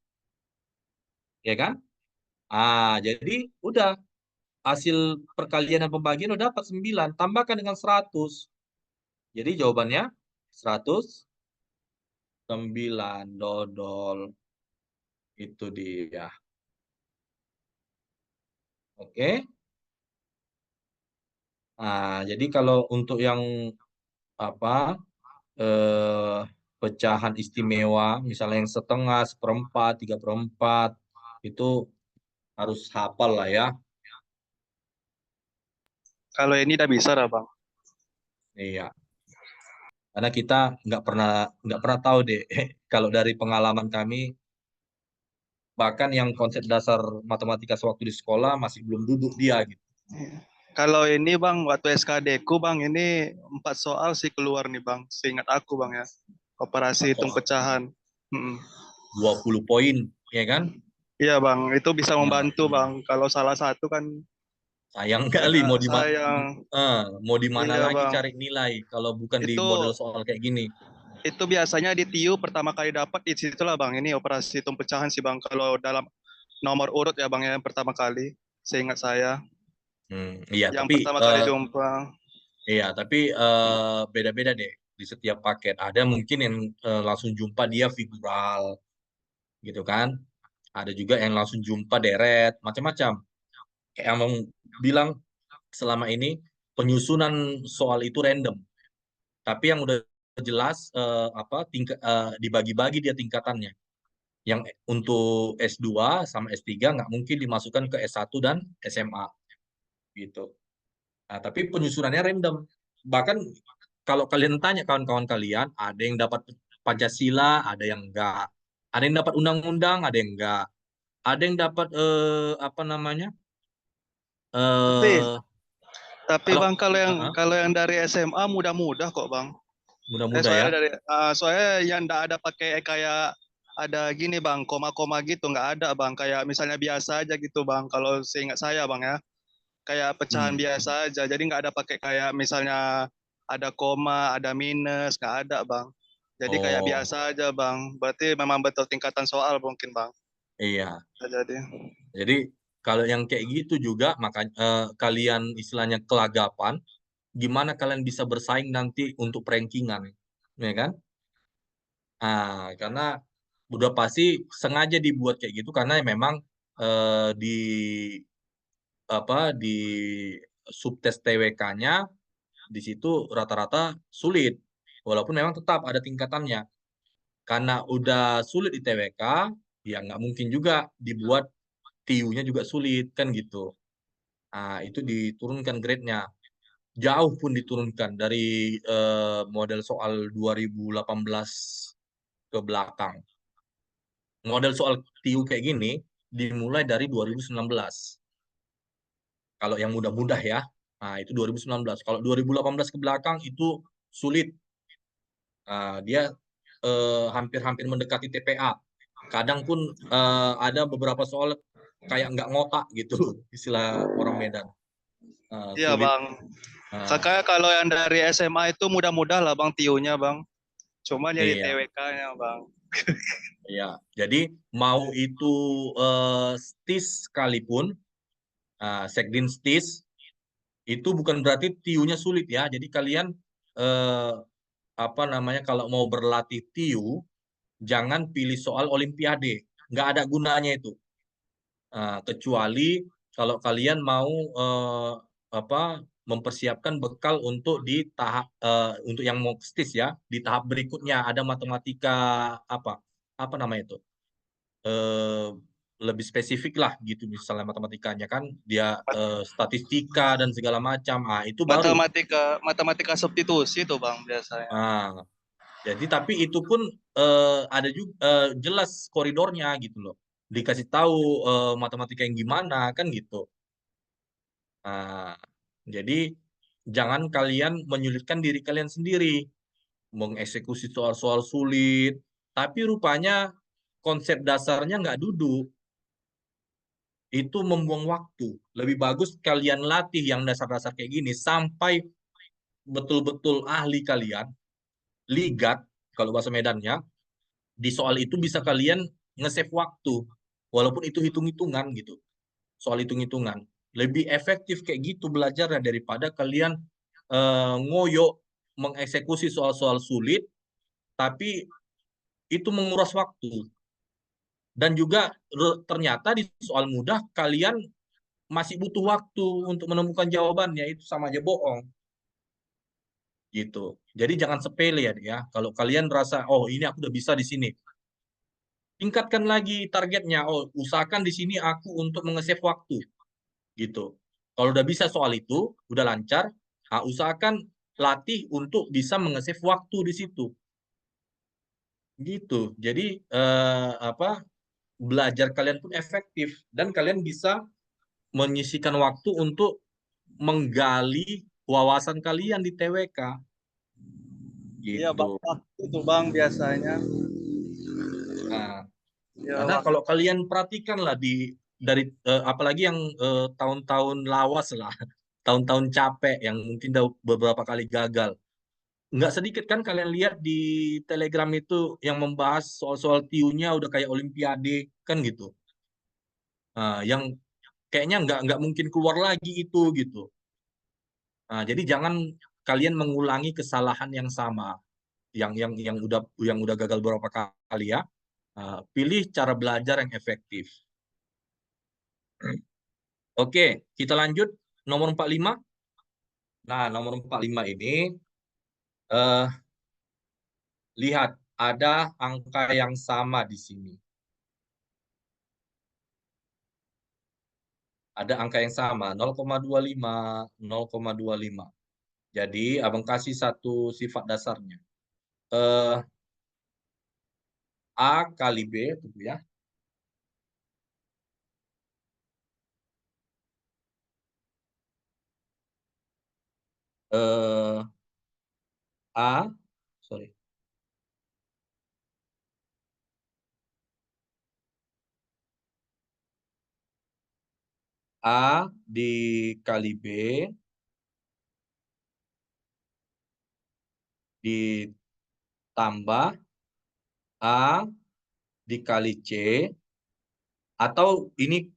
Speaker 1: Ya kan? Jadi udah. Hasil perkalian dan pembagian udah dapat 9. Tambahkan dengan 100. Jadi jawabannya 109 dodol. Itu dia. Oke. Jadi kalau untuk yang apa pecahan istimewa, misalnya yang setengah, 1/4, 3/4, itu harus hafal lah ya.
Speaker 3: Kalau ini udah bisa lah bang.
Speaker 1: Iya. Karena kita nggak pernah tahu deh. Kalau dari pengalaman kami, bahkan yang konsep dasar matematika sewaktu di sekolah masih belum duduk dia gitu.
Speaker 3: Kalau ini bang, waktu SKD ku bang, ini 4 soal sih keluar nih bang. Seingat aku bang ya. Operasi hitung pecahan.
Speaker 1: 20 poin, ya kan?
Speaker 3: Iya bang, itu bisa membantu
Speaker 1: Nah,
Speaker 3: bang. Kalau salah satu kan
Speaker 1: sayang kali mau di
Speaker 3: sayang.
Speaker 1: mana
Speaker 3: Iya
Speaker 1: lagi
Speaker 3: bang.
Speaker 1: cari nilai kalau bukan di
Speaker 3: Itu
Speaker 1: model soal kayak gini.
Speaker 3: itu biasanya di TIU pertama kali dapat di situlah bang. Ini operasi hitung pecahan sih bang. Kalau dalam nomor urut ya bang ya, yang pertama kali. Seingat saya.
Speaker 1: Iya,
Speaker 3: Yang pertama kali jumpa.
Speaker 1: iya, tapi beda-beda deh di setiap paket. Ada mungkin yang langsung jumpa dia figural, gitu kan? Ada juga yang langsung jumpa deret, macam-macam. Kayak yang bilang selama ini penyusunan soal itu random. Tapi yang udah jelas dibagi-bagi dia tingkatannya. Yang untuk S2 sama S3 nggak mungkin dimasukkan ke S1 dan SMA gitu. Nah, tapi penyusunannya random. Bahkan kalau kalian tanya kawan-kawan kalian, ada yang dapat Pancasila, ada yang enggak. Ada yang dapat undang-undang, ada yang enggak. Ada yang dapat apa namanya?
Speaker 3: Tapi
Speaker 1: eh
Speaker 3: tapi
Speaker 1: kalau
Speaker 3: bang kalau yang dari SMA mudah-mudah kok bang.
Speaker 1: mudah-mudah ya.
Speaker 3: Soalnya yang nggak ada pakai kayak ada gini bang, koma-koma gitu nggak ada bang. Kayak misalnya biasa aja gitu bang. Kalau seingat saya bang ya, kayak pecahan
Speaker 1: Hmm.
Speaker 3: biasa aja. Jadi nggak ada pakai kayak misalnya ada koma, ada minus, nggak ada bang. Jadi kayak
Speaker 1: Oh,
Speaker 3: biasa aja bang. Berarti memang betul tingkatan soal mungkin bang.
Speaker 1: iya.
Speaker 3: Jadi
Speaker 1: Jadi kalau yang kayak gitu juga maka kalian istilahnya kelagapan, gimana kalian bisa bersaing nanti untuk rankingan, ya kan? Karena udah pasti sengaja dibuat kayak gitu karena memang di di subtes TWK-nya di situ rata-rata sulit, walaupun memang tetap ada tingkatannya. Karena udah sulit di TWK, ya nggak mungkin juga dibuat TIU-nya juga sulit, kan gitu. Nah, itu diturunkan grade-nya. Jauh pun diturunkan dari model soal 2018 ke belakang. Model soal TIU kayak gini dimulai dari 2019. Kalau yang mudah-mudah ya, nah itu 2019. Kalau 2018 ke belakang itu sulit. Dia hampir-hampir mendekati TPA. Kadang pun ada beberapa soal kayak nggak ngotak gitu, istilah orang Medan.
Speaker 3: Iya
Speaker 1: Sulit.
Speaker 3: bang. Kakak kalau yang dari SMA itu mudah-mudah lah bang TIU-nya bang. Cuma jadi
Speaker 1: Iya,
Speaker 3: TWK-nya bang.
Speaker 1: iya. Jadi mau itu STIS sekalipun, Sekdin STIS, itu bukan berarti TIU-nya sulit ya. Jadi kalian eh, apa namanya, kalau mau berlatih TIU, jangan pilih soal Olimpiade. Nggak ada gunanya itu. Kecuali kalau kalian mau apa, mempersiapkan bekal untuk di tahap untuk yang mau STIS ya, di tahap berikutnya ada matematika apa namanya itu, eh, lebih spesifik lah gitu, misalnya matematikanya kan dia statistika dan segala macam, itu baru.
Speaker 3: Matematika substitusi tuh bang biasanya.
Speaker 1: Ah, jadi tapi itu pun ada juga jelas koridornya gitu loh. Dikasih tahu matematika yang gimana kan gitu. Nah, jadi jangan kalian menyulitkan diri kalian sendiri, mengeksekusi soal-soal sulit, tapi rupanya konsep dasarnya nggak duduk. Itu membuang waktu. Lebih bagus kalian latih yang dasar-dasar kayak gini sampai betul-betul ahli kalian, ligat, kalau bahasa Medannya, di soal itu bisa kalian nge-save waktu. Walaupun itu hitung-hitungan gitu. Soal hitung-hitungan. Lebih efektif kayak gitu belajarnya daripada kalian ngoyo mengeksekusi soal-soal sulit, tapi itu menguras waktu. Dan juga ternyata di soal mudah kalian masih butuh waktu untuk menemukan jawabannya, itu sama aja bohong. Gitu. Jadi jangan sepele ya. Kalau kalian rasa, oh ini aku udah bisa di sini, tingkatkan lagi targetnya. Oh, usahakan di sini aku untuk menge-save waktu. Gitu. Kalau udah bisa soal itu, udah lancar, usahakan latih untuk bisa menge-save waktu di situ. Gitu. Jadi apa, belajar kalian pun efektif dan kalian bisa menyisihkan waktu untuk menggali wawasan kalian di TWK.
Speaker 3: Iya bang,
Speaker 1: Gitu.
Speaker 3: waktu tuh bang biasanya.
Speaker 1: Nah,
Speaker 3: Iya
Speaker 1: karena
Speaker 3: bang.
Speaker 1: kalau kalian perhatikan lah dari apalagi yang tahun-tahun lawas lah, tahun-tahun capek yang mungkin udah beberapa kali gagal. Nggak sedikit kan kalian lihat di Telegram itu yang membahas soal-soal TIU-nya udah kayak Olimpiade kan gitu. Yang kayaknya nggak mungkin keluar lagi itu gitu. Jadi jangan kalian mengulangi kesalahan yang sama, yang udah gagal beberapa kali ya. Pilih cara belajar yang efektif. Oke, kita lanjut nomor 45. Nah, nomor 45 ini eh lihat ada angka yang sama di sini. Ada angka yang sama, 0,25, 0,25. Jadi, Abang kasih satu sifat dasarnya. Eh A kali B, tunggu ya. Eh sorry. A dikali B ditambah A dikali C, atau ini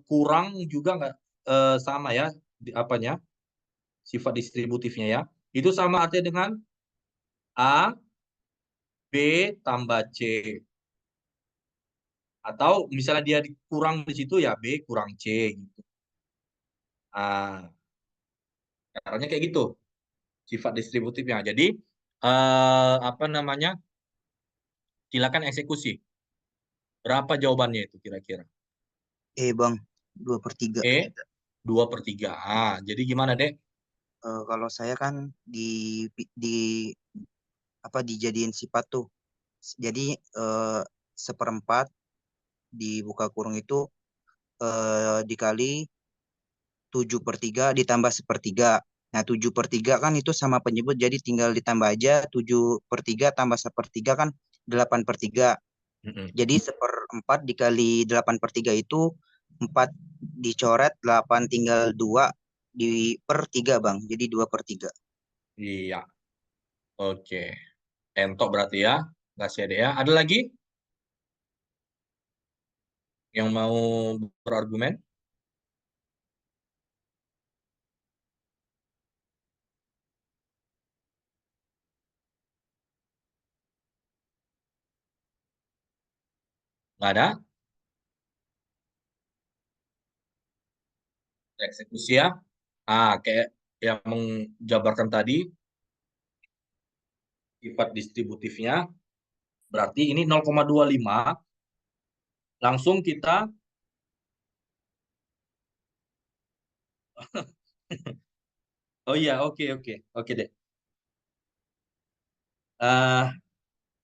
Speaker 1: kurang juga nggak sama ya apanya, sifat distributifnya ya. Itu sama artinya dengan A B tambah C. Atau misalnya dia kurang di situ ya B kurang C gitu. Ah, caranya kayak gitu sifat distributifnya. Jadi apa namanya? Silakan eksekusi. Berapa jawabannya itu kira-kira?
Speaker 2: Bang, 2/3.
Speaker 1: E, 2/3. Jadi gimana, Dek?
Speaker 2: Kalau saya kan di apa dijadiin sifat tuh. Jadi seperempat dibuka kurung itu dikali 7/3 ditambah 1/3. Nah, 7/3 kan itu sama penyebut, jadi tinggal ditambah aja 7/3 tambah 1/3 kan 8/3. Jadi 1/4 dikali 8/3 itu 4 dicoret, 8 tinggal 2 per 3 Bang. Jadi 2/3.
Speaker 1: Iya. Oke. Entok berarti ya. Kasih ya. Ada lagi yang mau berargumen? Nggak ada? Eksekusi ya. Kayak yang menjabarkan tadi, sifat distributifnya. Berarti ini 0,25. Langsung kita oh iya, oke deh.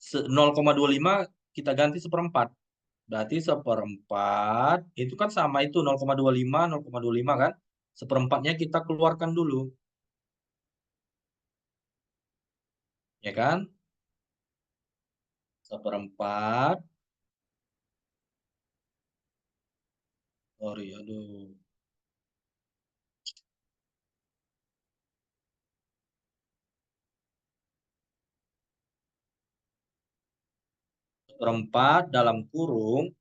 Speaker 1: 0,25 kita ganti 1/4. Berarti 1/4 itu kan sama itu 0,25 kan. 1/4-nya kita keluarkan dulu. Ya kan? 1/4. Sorry, aduh. 1/4 dalam kurung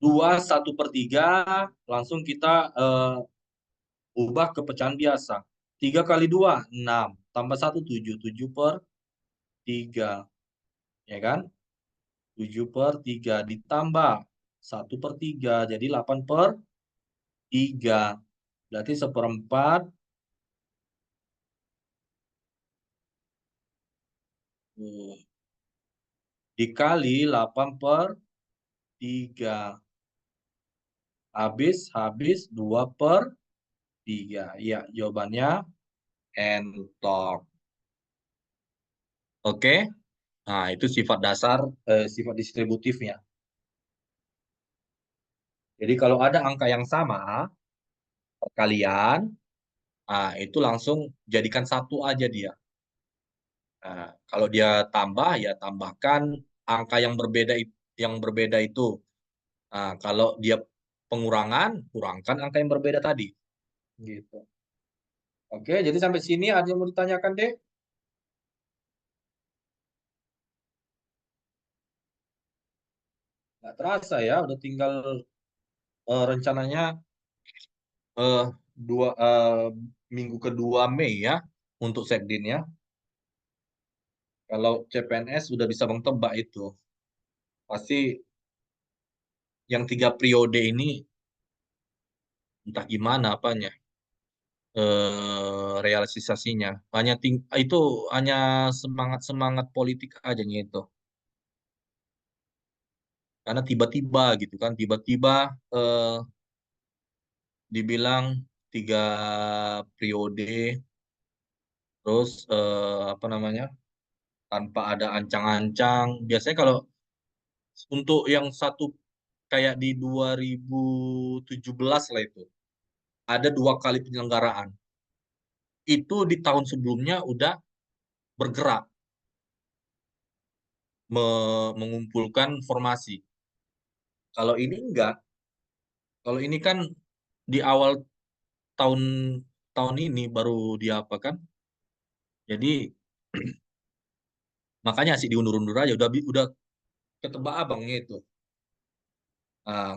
Speaker 1: 2/1/3 langsung kita ubah ke pecahan biasa. 3 kali 2, 6. Tambah 1, 7. 7/3. Ya kan? 7/3 ditambah 1/3. Jadi 8/3. Berarti 1/4 dikali 8/3. Habis 2/3. Iya, jawabannya entok. Oke. Nah, itu sifat dasar, sifat distributifnya. Jadi kalau ada angka yang sama, perkalian, itu langsung jadikan satu aja dia. Nah, kalau dia tambah, ya tambahkan angka yang berbeda itu. Nah, kalau dia pengurangan, kurangkan angka yang berbeda tadi. Gitu. Oke, jadi sampai sini ada yang mau ditanyakan, Dek? Nggak terasa ya, udah tinggal rencananya eh, minggu kedua Mei ya untuk Sekdin ya. Kalau CPNS sudah bisa Bang tebak itu. Pasti yang 3 periode ini entah gimana apanya realisasinya. Itu hanya semangat politik aja itu. Karena tiba-tiba gitu kan, tiba-tiba dibilang 3 periode, terus apa namanya, tanpa ada ancang-ancang. Biasanya kalau untuk yang satu kayak di 2017 lah itu, ada 2 kali penyelenggaraan. Itu di tahun sebelumnya udah bergerak mengumpulkan formasi. Kalau ini enggak. Kalau ini kan di awal tahun tahun ini baru diapakan. Jadi makanya sih diundur-undur aja udah ketebak abangnya itu.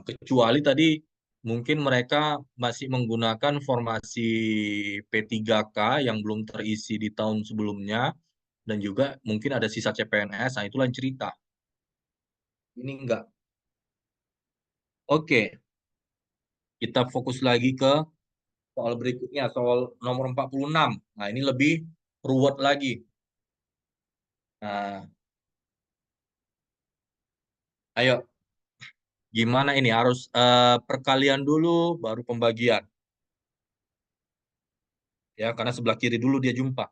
Speaker 1: Kecuali tadi mungkin mereka masih menggunakan formasi P3K yang belum terisi di tahun sebelumnya dan juga mungkin ada sisa CPNS. Nah, itu lain cerita. Ini enggak. Oke, kita fokus lagi ke soal berikutnya, soal nomor 46. Nah, ini lebih ruwet lagi. Nah, Ayo, gimana ini? Harus perkalian dulu, baru pembagian. Ya, karena sebelah kiri dulu dia jumpa.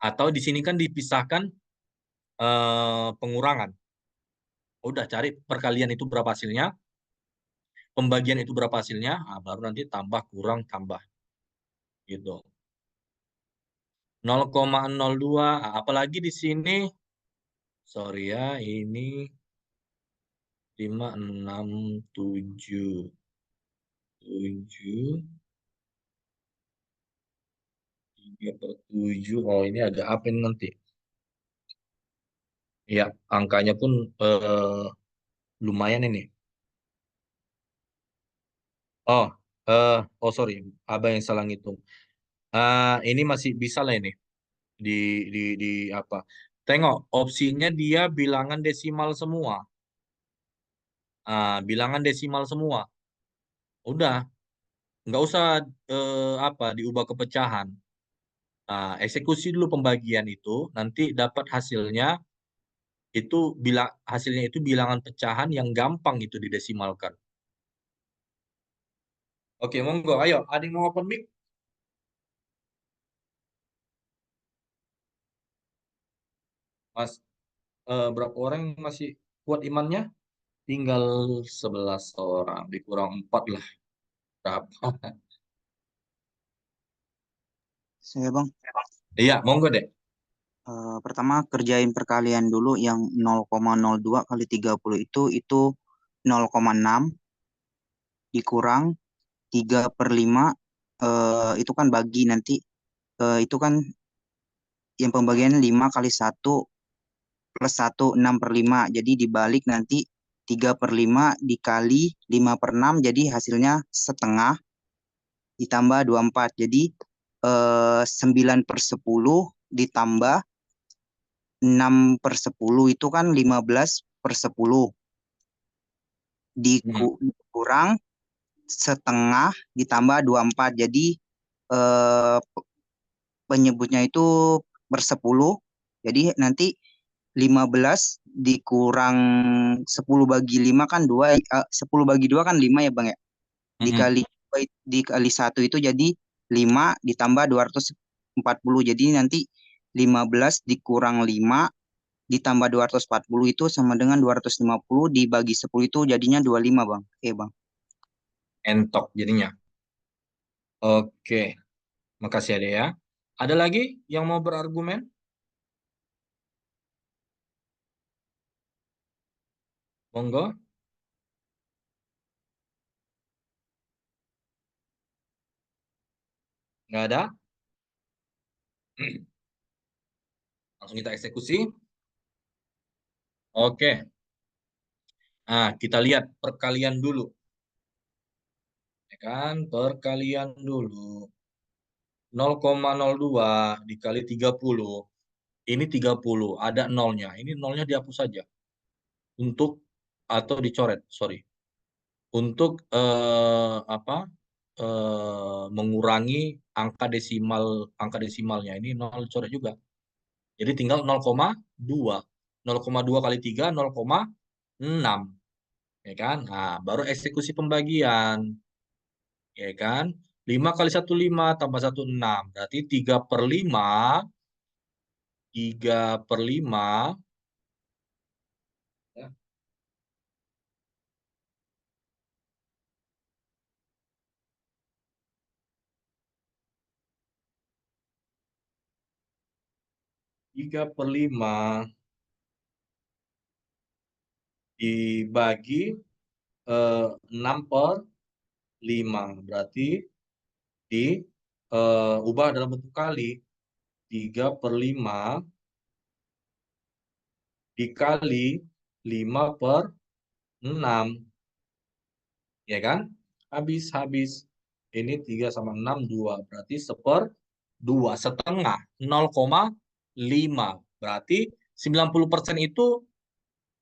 Speaker 1: Atau di sini kan dipisahkan pengurangan. Udah cari perkalian itu berapa hasilnya, pembagian itu berapa hasilnya, baru nanti tambah, kurang, tambah. Gitu. 0,02, apalagi di sini, sorry ya, ini 5, 6, 7, 7, 3/7. Oh, ini ada apa ini nanti? Ya, angkanya pun lumayan ini. Sorry, abang yang salah ngitung. Ini masih bisa lah ini di di apa? Tengok opsinya dia bilangan desimal semua. Bilangan desimal semua. Udah, nggak usah diubah ke pecahan. Eksekusi dulu pembagian itu, nanti dapat hasilnya itu hasilnya itu bilangan pecahan yang gampang itu didesimalkan. Oke, monggo, ayo, ada yang mau open mic? Mas, berapa orang yang masih kuat imannya? Tinggal 11 orang, dikurang 4 lah. Berapa?
Speaker 2: Saya Bang,
Speaker 1: Iya, monggo deh.
Speaker 2: pertama kerjain perkalian dulu yang 0,02 kali 30 itu 0,6 dikurang 3/5, itu kan bagi nanti, itu kan yang pembagian 5 kali 1 plus 1, 6/5. Jadi dibalik nanti 3/5 dikali 5/6, jadi hasilnya setengah ditambah 24. Jadi 9/10 ditambah 6/10 itu kan 15/10. Dikurang setengah ditambah 24. Jadi eh, penyebutnya itu per 10. Jadi nanti 15 dikurang 10 bagi 5 kan 2, 10 bagi 2 kan 5 ya Bang ya. Dikali 1 itu jadi 5 ditambah 240. Jadi nanti 15 dikurang 5 ditambah 240 itu sama dengan 250 dibagi 10 itu jadinya 25 Bang. Oke Bang.
Speaker 1: Entok jadinya. Oke, makasih Ade ya. Ada lagi yang mau berargumen? Monggo. Nggak ada? Langsung kita eksekusi. Oke. Kita lihat perkalian dulu. Ya kan? Perkalian dulu. 0,02 dikali 30. Ini 30, ada nolnya. Ini nolnya dihapus saja. Atau dicoret, sorry. Untuk mengurangi angka desimalnya. Ini nol dicoret juga. Jadi tinggal 0,2. 0,2 kali 3, 0,6. Ya kan? Baru eksekusi pembagian. Ya kan? 5 kali 1, 5, tambah 1, 6. Berarti 3/5. 3/5. Ya, 3/5 dibagi 6/5. Berarti ubah dalam bentuk kali. 3/5 dikali 5/6. Ya kan? Habis. Ini 3 sama 6, 2. Berarti 1/2. Setengah. 0,5. Berarti 90% itu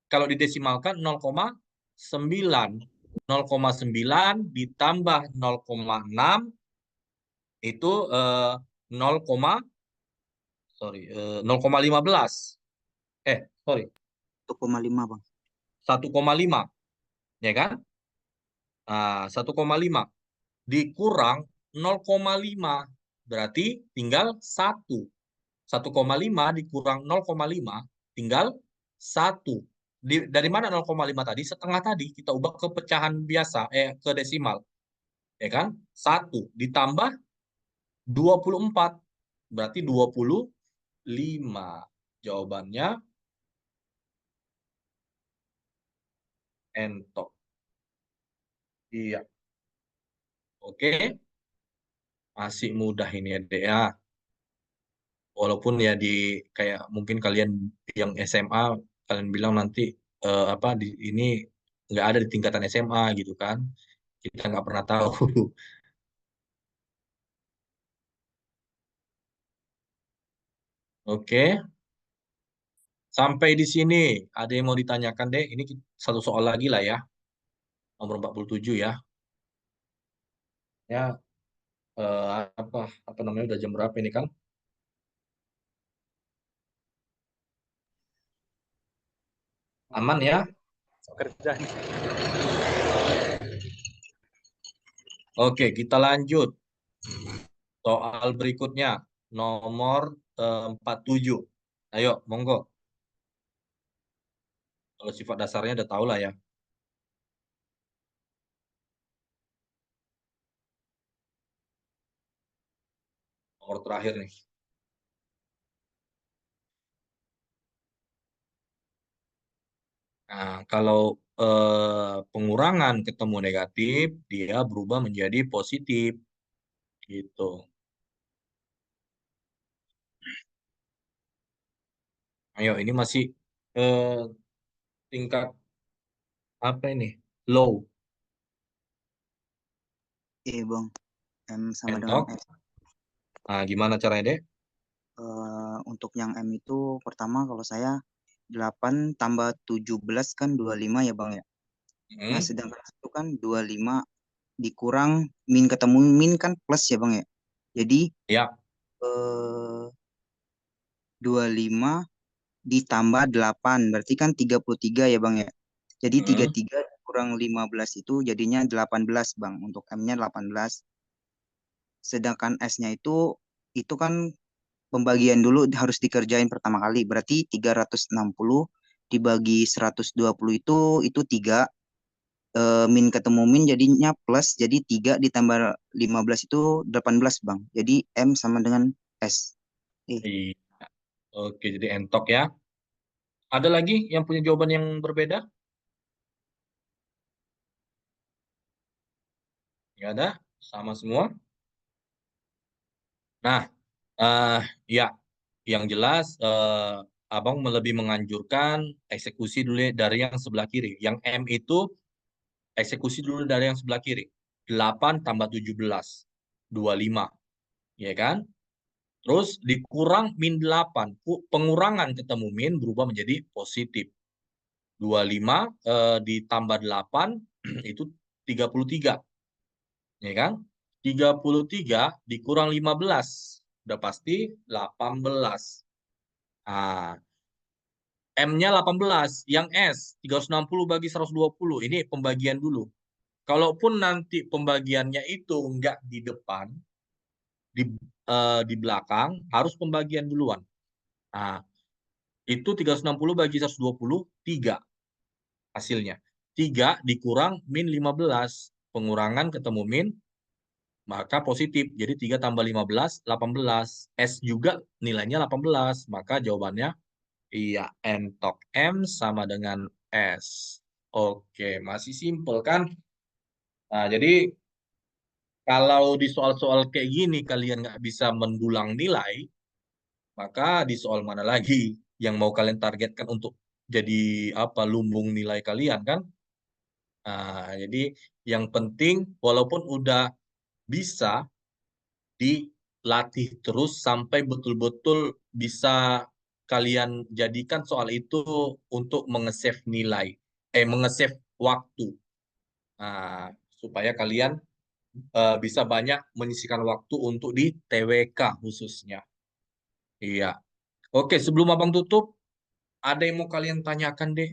Speaker 1: kalau didesimalkan 0,9. 0,9 ditambah 0,6 itu 0,15. Sorry.
Speaker 2: 1,5 Bang.
Speaker 1: 1,5, ya kan? Nah, 1,5 dikurang 0,5 berarti tinggal 1. 1,5 dikurang 0,5 tinggal 1. Dari mana 0,5 tadi? Setengah tadi kita ubah ke pecahan biasa, ke desimal. Ya kan? 1 ditambah 24 berarti 25. Jawabannya entok. Iya. Oke. Masih mudah ini ya, Dek, ya. Walaupun ya di kayak mungkin kalian yang SMA kalian bilang nanti apa di ini nggak ada di tingkatan SMA gitu kan. Kita nggak pernah tahu. Oke. Sampai di sini ada yang mau ditanyakan, Dek? Ini satu soal lagi lah ya. Nomor 47 ya. Ya apa namanya udah jam berapa ini kan? Aman ya?
Speaker 6: Kerja.
Speaker 1: Oke, kita lanjut. Soal berikutnya, nomor 47. Ayo, monggo. Kalau sifat dasarnya udah tahu lah ya. Nomor terakhir nih. Nah, kalau pengurangan ketemu negatif, dia berubah menjadi positif. Gitu. Ayo, ini masih tingkat apa ini? Low.
Speaker 2: Iya Bang. M sama dengan
Speaker 1: Entok.
Speaker 2: S.
Speaker 1: Nah, gimana caranya, Dek?
Speaker 2: Untuk yang M itu pertama kalau saya 8 tambah 17 kan 25 ya Bang ya. Nah,
Speaker 1: Hmm,
Speaker 2: sedangkan itu kan 25 dikurang min ketemu min kan plus ya Bang ya. Jadi
Speaker 1: ya.
Speaker 2: eh, 25 ditambah 8 berarti kan 33 ya Bang ya. Jadi
Speaker 1: Hmm,
Speaker 2: 33 kurang 15 itu jadinya 18 Bang. Untuk M-nya 18. Sedangkan S-nya itu kan pembagian dulu harus dikerjain pertama kali. Berarti 360 dibagi 120 itu 3. Min ketemu min jadinya plus. Jadi 3 ditambah 15 itu 18 Bang. Jadi M sama dengan S.
Speaker 1: iya. Oke, jadi entok ya. Ada lagi yang punya jawaban yang berbeda? Nggak ada? Sama semua? Nah, ya, yang jelas Abang lebih menganjurkan eksekusi dulu dari yang sebelah kiri. Yang M itu eksekusi dulu dari yang sebelah kiri. 8 tambah 17. 25. Ya kan? Terus dikurang min 8. Pengurangan ketemu min berubah menjadi positif. 25 ditambah 8 itu 33. Ya kan? 33 dikurang 15. Udah pasti 18. Nah, M-nya 18, yang S 360 bagi 120. Ini pembagian dulu. Kalaupun nanti pembagiannya itu enggak di depan, di di belakang, harus pembagian duluan. Nah, itu 360 bagi 120, 3 hasilnya. 3 dikurang min 15. Pengurangan ketemu min, maka positif. Jadi 3 tambah 15, 18. S juga nilainya 18. Maka jawabannya iya, entok. M sama dengan S. Oke, masih simpel kan? Nah, jadi kalau di soal-soal kayak gini kalian nggak bisa mendulang nilai, maka di soal mana lagi yang mau kalian targetkan untuk jadi apa lumbung nilai kalian kan? Nah, jadi yang penting walaupun udah bisa dilatih terus sampai betul-betul bisa kalian jadikan soal itu untuk mengesave nilai, mengesave waktu. Nah, supaya kalian bisa banyak menyisihkan waktu untuk di TWK khususnya. Iya. Oke, sebelum Abang tutup, ada yang mau kalian tanyakan deh?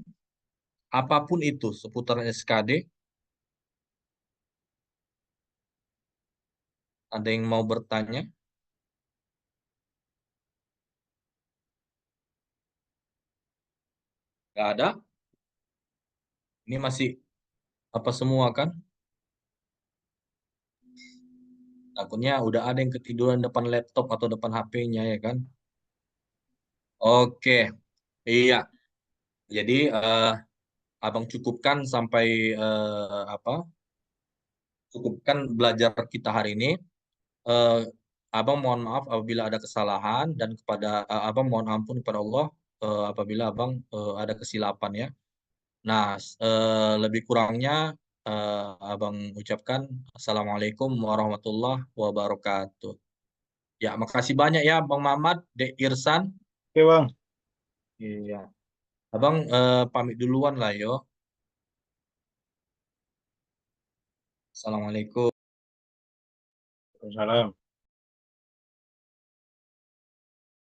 Speaker 1: Apapun itu seputar SKD. Ada yang mau bertanya? Nggak ada? Ini masih apa semua kan? Takutnya udah ada yang ketiduran depan laptop atau depan HP-nya ya kan? Oke, iya. Jadi abang cukupkan sampai apa? Cukupkan belajar kita hari ini. Eh, abang mohon maaf apabila ada kesalahan dan kepada abang mohon ampun kepada Allah apabila abang ada kesilapan ya. Nah, lebih kurangnya abang ucapkan Assalamualaikum warahmatullahi wabarakatuh. Ya, makasih banyak ya Bang Mamat, Dek Irsan.
Speaker 6: Oke bang.
Speaker 1: Iya. Abang pamit duluan lah yo. Assalamualaikum.
Speaker 6: Waalaikumsalam.